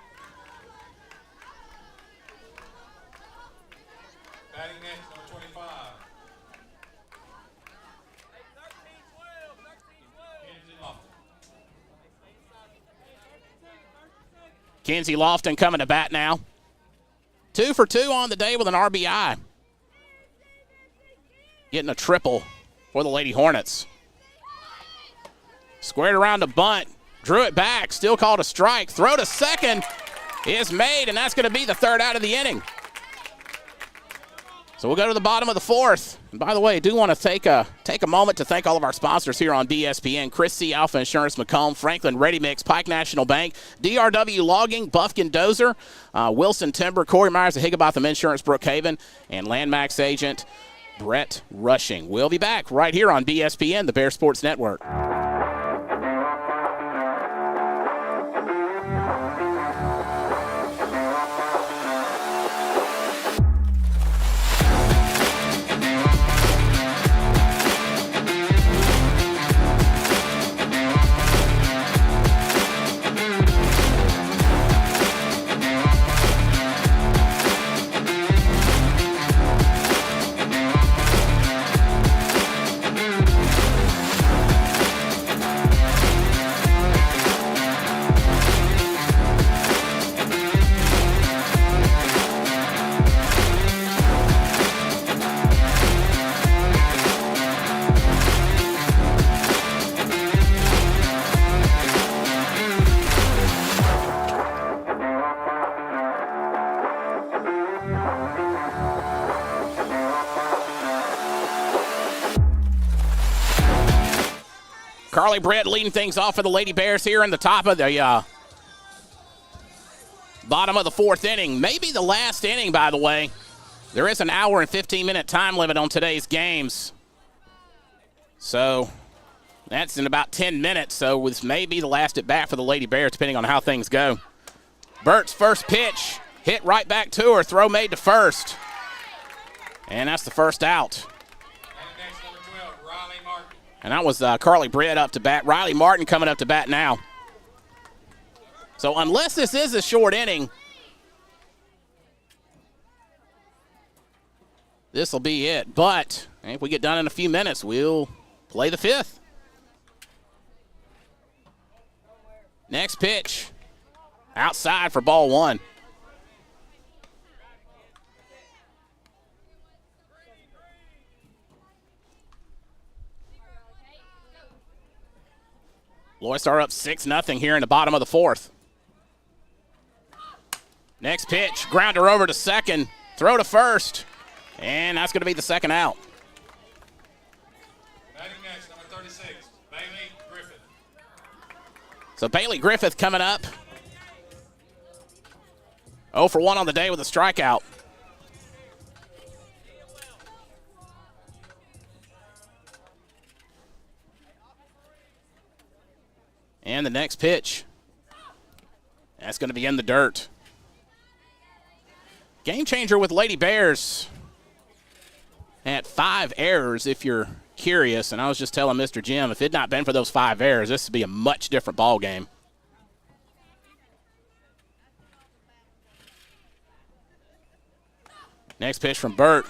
Kenzie Lofton coming to bat now. 2 for 2 on the day with an RBI. Getting a triple for the Lady Hornets. Squared around a bunt. Drew it back. Still called a strike. Throw to second is made, and that's going to be the third out of the inning. So we'll go to the bottom of the fourth. And by the way, I do want to take a moment to thank all of our sponsors here on BSPN. Chris C. Alpha Insurance Macomb, Franklin Ready Mix, Pike National Bank, DRW Logging, Bufkin Dozer, Wilson Timber, Corey Myers of Higginbotham Insurance, Brookhaven, and Landmax agent Brett Rushing. We'll be back right here on BSPN, the Bear Sports Network. Carly Brett leading things off for the Lady Bears here in the top of the bottom of the fourth inning. Maybe the last inning, by the way. There is an hour and 15-minute time limit on today's games. So that's in about 10 minutes. So this may be the last at bat for the Lady Bears, depending on how things go. Burt's first pitch hit right back to her. Throw made to first. And that's the first out. And that was Carly Britt up to bat. Riley Martin coming up to bat now. So unless this is a short inning, this will be it. But if we get done in a few minutes, we'll play the fifth. Next pitch. Outside for ball one. Loyd are up 6-0 here in the bottom of the fourth. Next pitch, grounder over to second, throw to first, and that's going to be the second out. Batting next, number 36, Bailey Griffith. So Bailey Griffith coming up. 0 for 1 on the day with a strikeout. And the next pitch, that's going to be in the dirt. Game changer with Lady Bears at 5 errors, if you're curious. And I was just telling Mr. Jim, if it had not been for those 5 errors, this would be a much different ball game. Next pitch from Burt.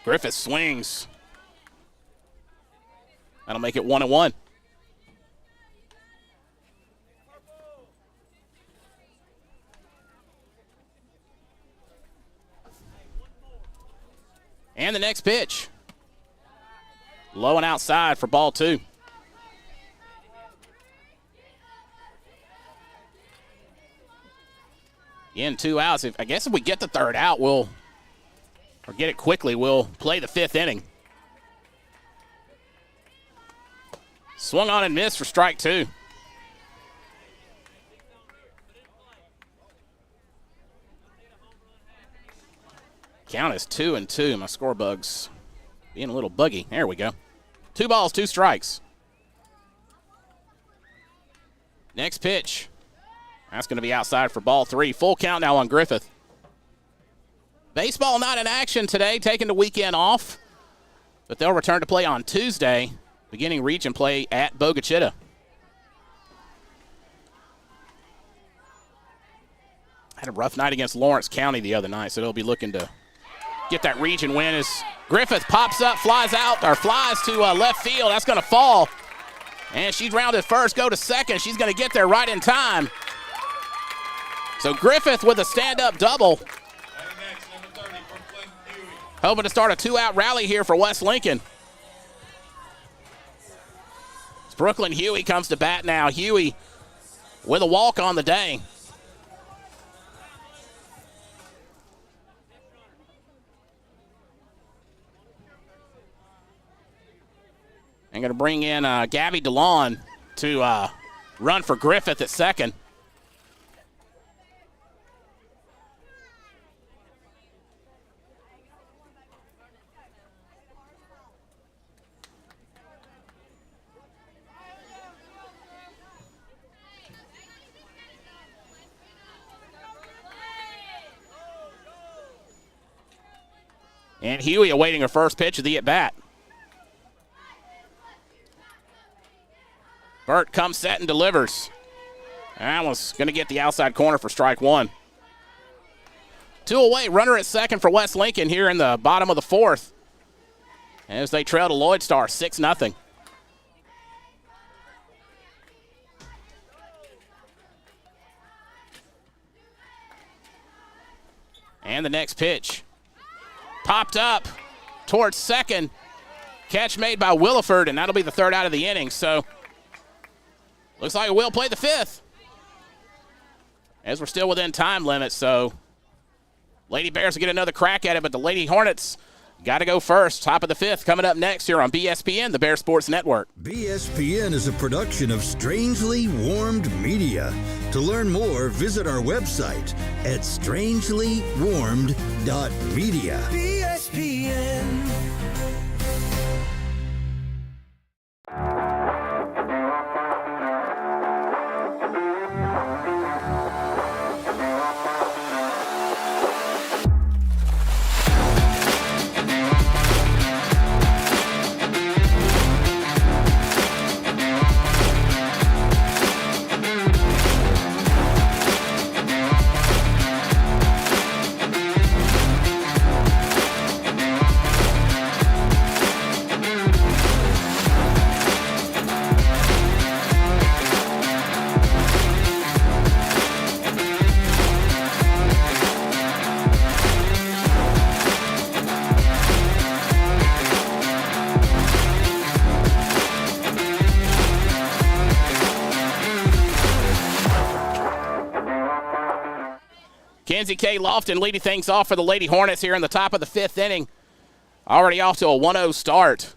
Griffith swings. That'll make it 1-1. And the next pitch. Low and outside for ball 2. In 2 outs. I guess if we get the third out, or get it quickly, we'll play the 5th inning. Swung on and missed for strike 2. Count is 2-2. My score bug's being a little buggy. There we go. 2 balls, 2 strikes. Next pitch. That's going to be outside for ball 3. Full count now on Griffith. Baseball not in action today, taking the weekend off. But they'll return to play on Tuesday, beginning region play at Bogachita. Had a rough night against Lawrence County the other night, so they'll be looking to get that region win as Griffith pops up, flies to left field. That's going to fall. And she's rounded first, go to second. She's going to get there right in time. So Griffith with a stand-up double. Batting next, number 30, Brooklyn Huey. Hoping to start a two-out rally here for West Lincoln. As Brooklyn Huey comes to bat now. Huey with a walk on the day. I'm going to bring in Gabby DeLon to run for Griffith at second. And Huey awaiting her first pitch of the at-bat. Burt comes set and delivers. That was going to get the outside corner for strike one. 2 away, runner at second for West Lincoln here in the bottom of the fourth, as they trail to Loyd Star 6-0. And the next pitch. Popped up towards second. Catch made by Williford, and that'll be the third out of the inning. So looks like we'll play the fifth, as we're still within time limit. So Lady Bears will get another crack at it, but the Lady Hornets got to go first. Top of the fifth coming up next here on BSPN, the Bear Sports Network. BSPN is a production of Strangely Warmed Media. To learn more, visit our website at strangelywarmed.media. BSPN. Kenzie K. Lofton leading things off for the Lady Hornets here in the top of the fifth inning. Already off to a 1-0 start.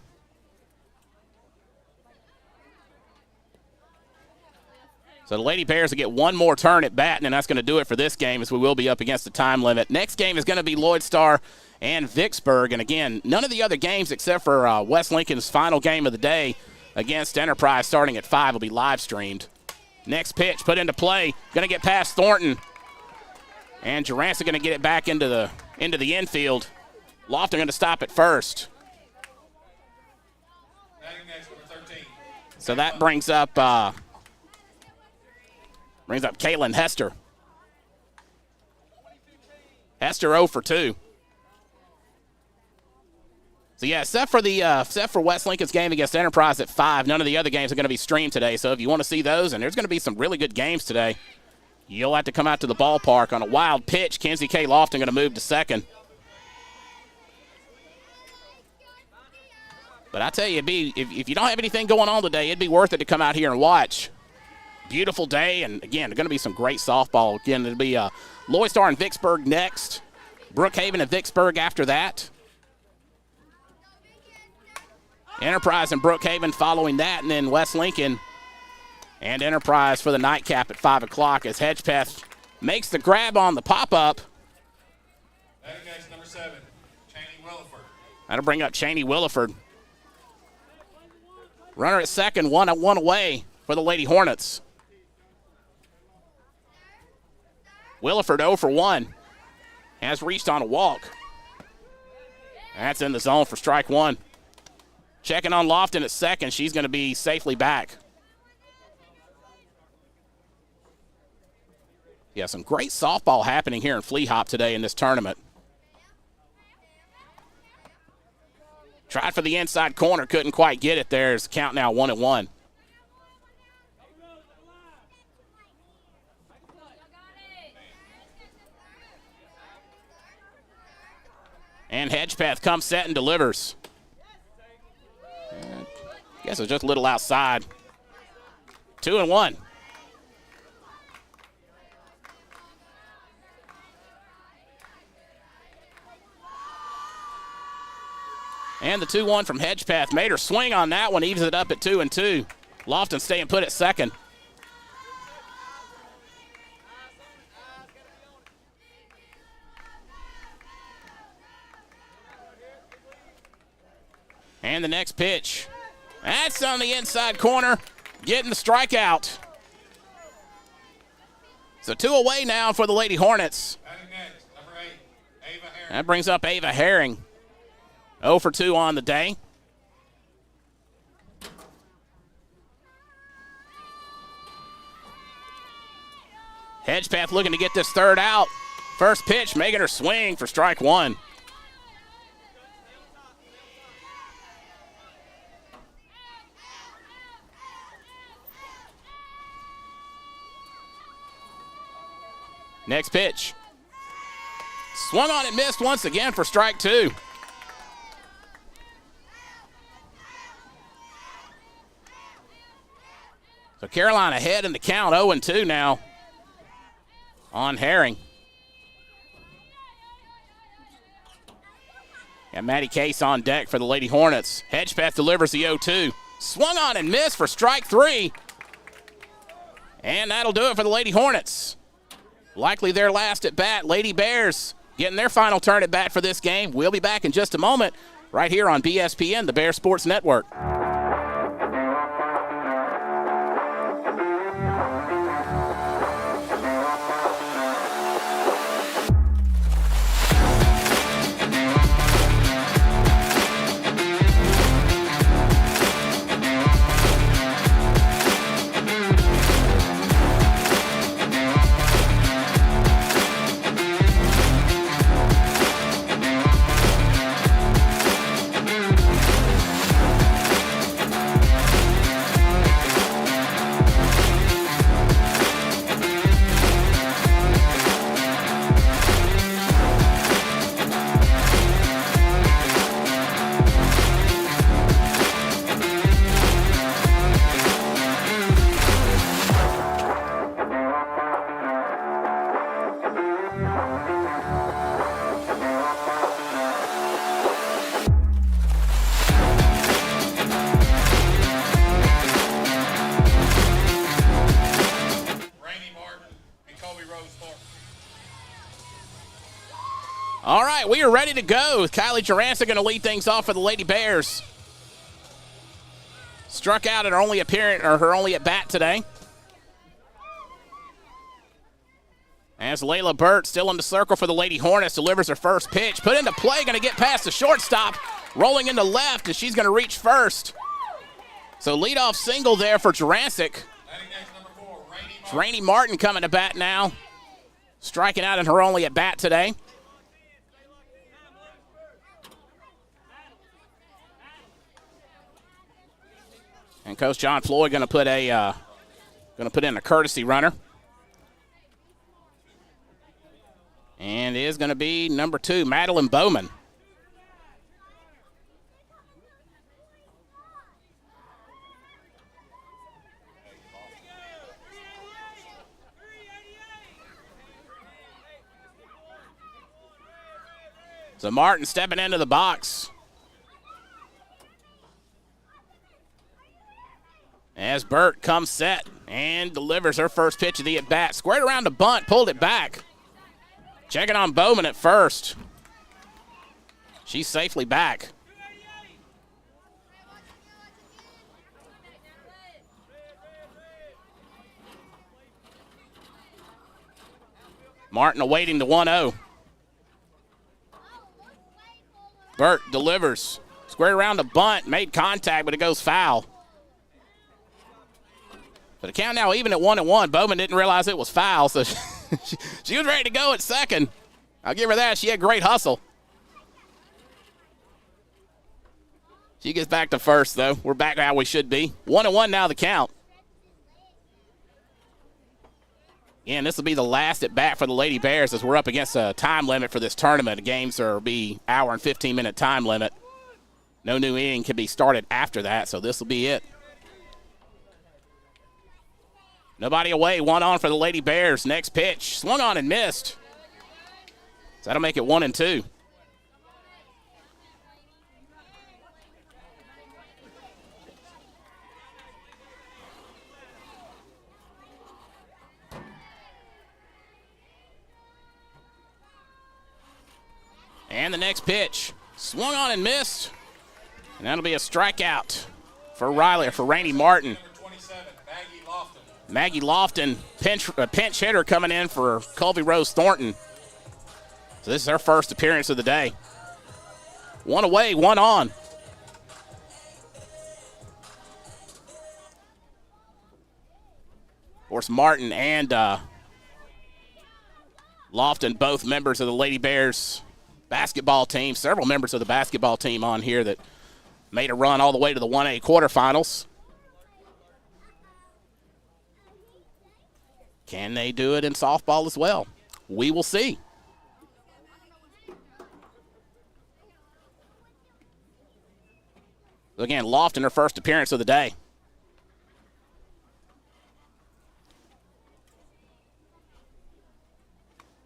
So the Lady Bears will get one more turn at bat, and that's going to do it for this game, as we will be up against the time limit. Next game is going to be Loyd Star and Vicksburg. And again, none of the other games except for West Lincoln's final game of the day against Enterprise starting at 5 will be live streamed. Next pitch put into play, going to get past Thornton. And Jurassic going to get it back into the infield. Lofton going to stop at first. Batting next, number 13. So that brings up Kaylin Hester. Hester 0 for 2. So yeah, except for West Lincoln's game against Enterprise at 5, none of the other games are going to be streamed today. So if you want to see those, and there's going to be some really good games today, you'll have to come out to the ballpark. On a wild pitch, Kenzie K. Lofton going to move to second. But I tell you, if you don't have anything going on today, it'd be worth it to come out here and watch. Beautiful day, and again, there's going to be some great softball. Again, it'll be Loyd Star and Vicksburg next, Brookhaven and Vicksburg after that. Enterprise and Brookhaven following that, and then West Lincoln and Enterprise for the nightcap at 5 o'clock as Hedgepeth makes the grab on the pop-up. Batting next, number 7, Chaney Williford. That'll bring up Chaney Williford. Runner at second, one away for the Lady Hornets. Williford 0 for 1. Has reached on a walk. That's in the zone for strike one. Checking on Lofton at second. She's going to be safely back. Yeah, some great softball happening here in Flea Hop today in this tournament. Tried for the inside corner, couldn't quite get it there. It's count now 1-1. And Hedgepath comes set and delivers. Guess it was just a little outside. 2-1. And the 2-1 from Hedgepath made her swing on that one, evens it up at 2-2. Lofton staying put at second. And the next pitch. That's on the inside corner, getting the strikeout. So 2 away now for the Lady Hornets. Batting next, number 8, Ava Harris. That brings up Ava Herring. 0 for 2 on the day. Hedgepath looking to get this third out. First pitch, making her swing for strike 1. Next pitch. Swung on and missed once again for strike 2. So Carolina ahead in the count, 0-2 now on Herring. Got Maddie Case on deck for the Lady Hornets. Hedgepath delivers the 0-2. Swung on and missed for strike 3. And that'll do it for the Lady Hornets. Likely their last at bat. Lady Bears getting their final turn at bat for this game. We'll be back in just a moment right here on BSPN, the Bear Sports Network. All right, we are ready to go. Kylie Jurancic going to lead things off for the Lady Bears. Struck out at her only at bat today. As Layla Burt still in the circle for the Lady Hornets, delivers her first pitch. Put into play, going to get past the shortstop. Rolling into left, and she's going to reach first. So leadoff single there for Jurancic. Rainey Martin coming to bat now. Striking out in her only at bat today. And Coach John Floyd going to put in a courtesy runner. And it is going to be number 2, Madeline Bowman. So Martin stepping into the box. As Burt comes set and delivers her first pitch of the at-bat. Squared around the bunt, pulled it back. Checking on Bowman at first. She's safely back. Martin awaiting the 1-0. Burt delivers. Squared around the bunt, made contact, but it goes foul. But the count now even at 1-1. Bowman didn't realize it was foul, so she was ready to go at second. I'll give her that. She had great hustle. She gets back to first, though. We're back how we should be. 1-1 now the count. Again, this will be the last at bat for the Lady Bears as we're up against a time limit for this tournament. The games will be hour and 15-minute time limit. No new inning can be started after that, so this will be it. Nobody away, 1 on for the Lady Bears. Next pitch, swung on and missed. So that'll make it 1-2. And the next pitch, swung on and missed. And that'll be a strikeout for Rainey Martin. Number 27, Maggie Lofton. Maggie Lofton, pinch hitter coming in for Colby Rose Thornton. So this is her first appearance of the day. 1 away, 1 on. Of course, Martin and Lofton, both members of the Lady Bears basketball team. Several members of the basketball team on here that made a run all the way to the 1A quarterfinals. Can they do it in softball as well? We will see. Again, Lofton, her first appearance of the day.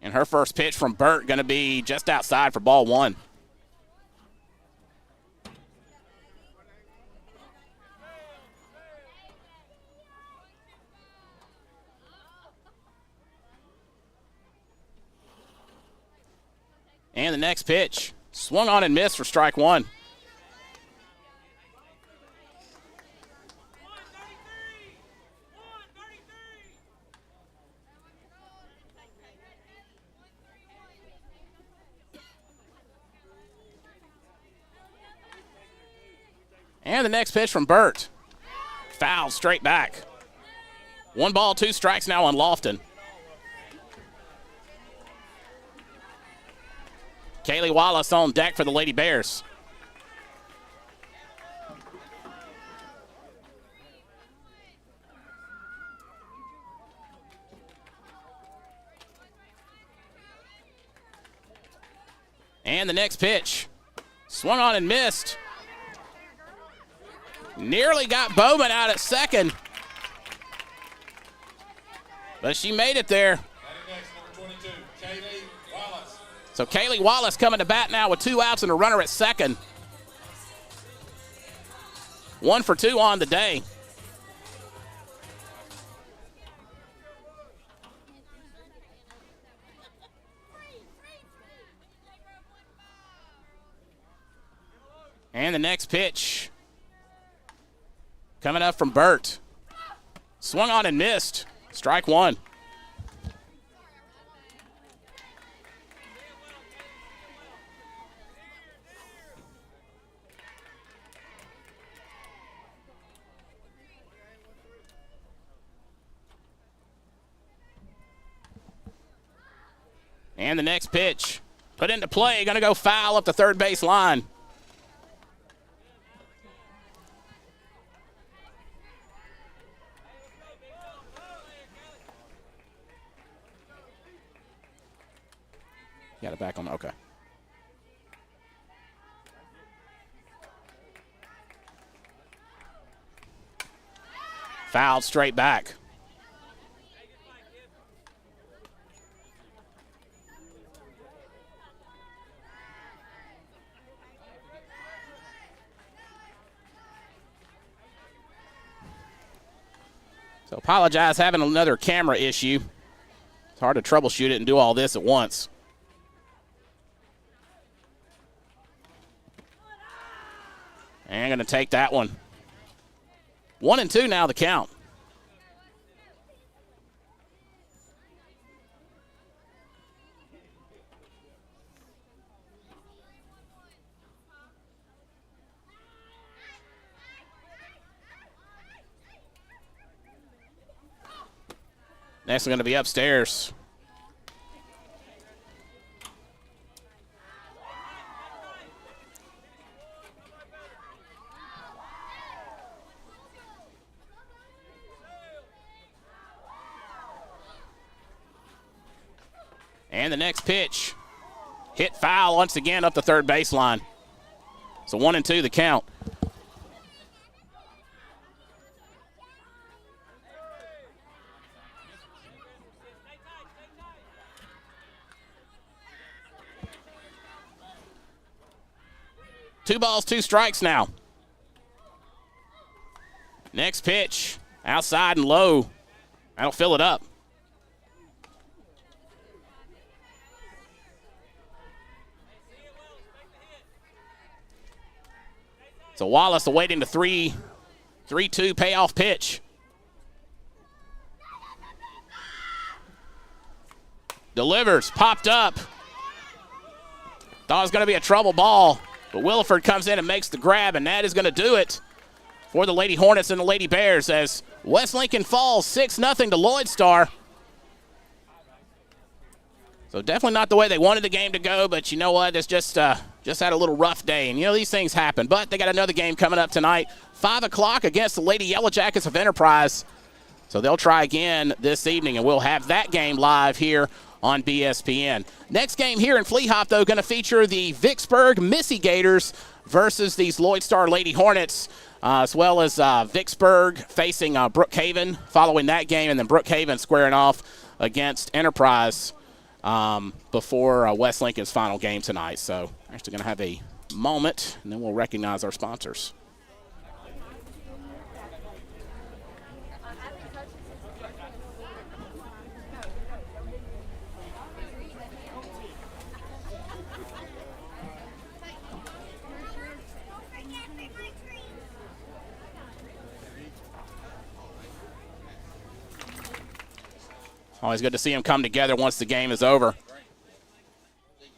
And her first pitch from Burt going to be just outside for ball 1. And the next pitch, swung on and missed for strike 1. And the next pitch from Burt. Foul straight back. 1 ball, 2 strikes now on Lofton. Kaylee Wallace on deck for the Lady Bears. And the next pitch. Swung on and missed. Nearly got Bowman out at second. But she made it there. Next, number 22, Kaylee Wallace. So Kaylee Wallace coming to bat now with 2 outs and a runner at second. 1 for 2 on the day. And the next pitch coming up from Burt. Swung on and missed. Strike 1. And the next pitch put into play, going to go foul up the third base line. Got it back on. Okay. Fouled straight back. So apologize having another camera issue. It's hard to troubleshoot it and do all this at once. And going to take that one. 1-2 now the count. Next we're going to be upstairs. And the next pitch, hit foul once again up the third baseline. So 1-2 the count. Two balls, two strikes now. Next pitch, outside and low. That'll fill it up. So Wallace awaiting the 3-2 payoff pitch. Delivers, popped up. Thought it was going to be a trouble ball, but Williford comes in and makes the grab, and that is going to do it for the Lady Hornets and the Lady Bears as West Lincoln falls 6-0 to Loyd Star. So definitely not the way they wanted the game to go, but you know what? It's just had a little rough day, and you know these things happen. But they got another game coming up tonight, 5 o'clock against the Lady Yellow Jackets of Enterprise. So they'll try again this evening, and we'll have that game live here on BSPN. Next game here in Flea Hop, though, going to feature the Vicksburg Missy Gators versus these Loyd Star Lady Hornets, as well as Vicksburg facing Brookhaven following that game, and then Brookhaven squaring off against Enterprise before West Lincoln's final game tonight. So actually going to have a moment, and then we'll recognize our sponsors. Always good to see them come together once the game is over.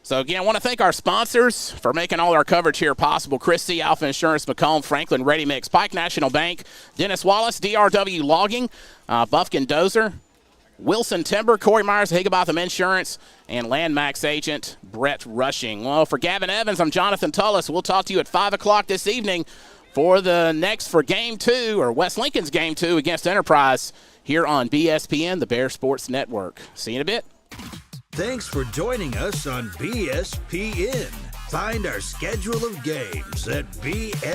So, again, I want to thank our sponsors for making all our coverage here possible. Christie, Alpha Insurance, Macomb, Franklin, Ready Mix, Pike National Bank, Dennis Wallace, DRW Logging, Bufkin Dozer, Wilson Timber, Corey Myers, Higginbotham Insurance, and Landmax agent Brett Rushing. Well, for Gavin Evans, I'm Jonathan Tullis. We'll talk to you at 5 o'clock this evening for Game 2, or West Lincoln's Game 2 against Enterprise here on BSPN, the Bear Sports Network. See you in a bit. Thanks for joining us on BSPN. Find our schedule of games at bspn.live.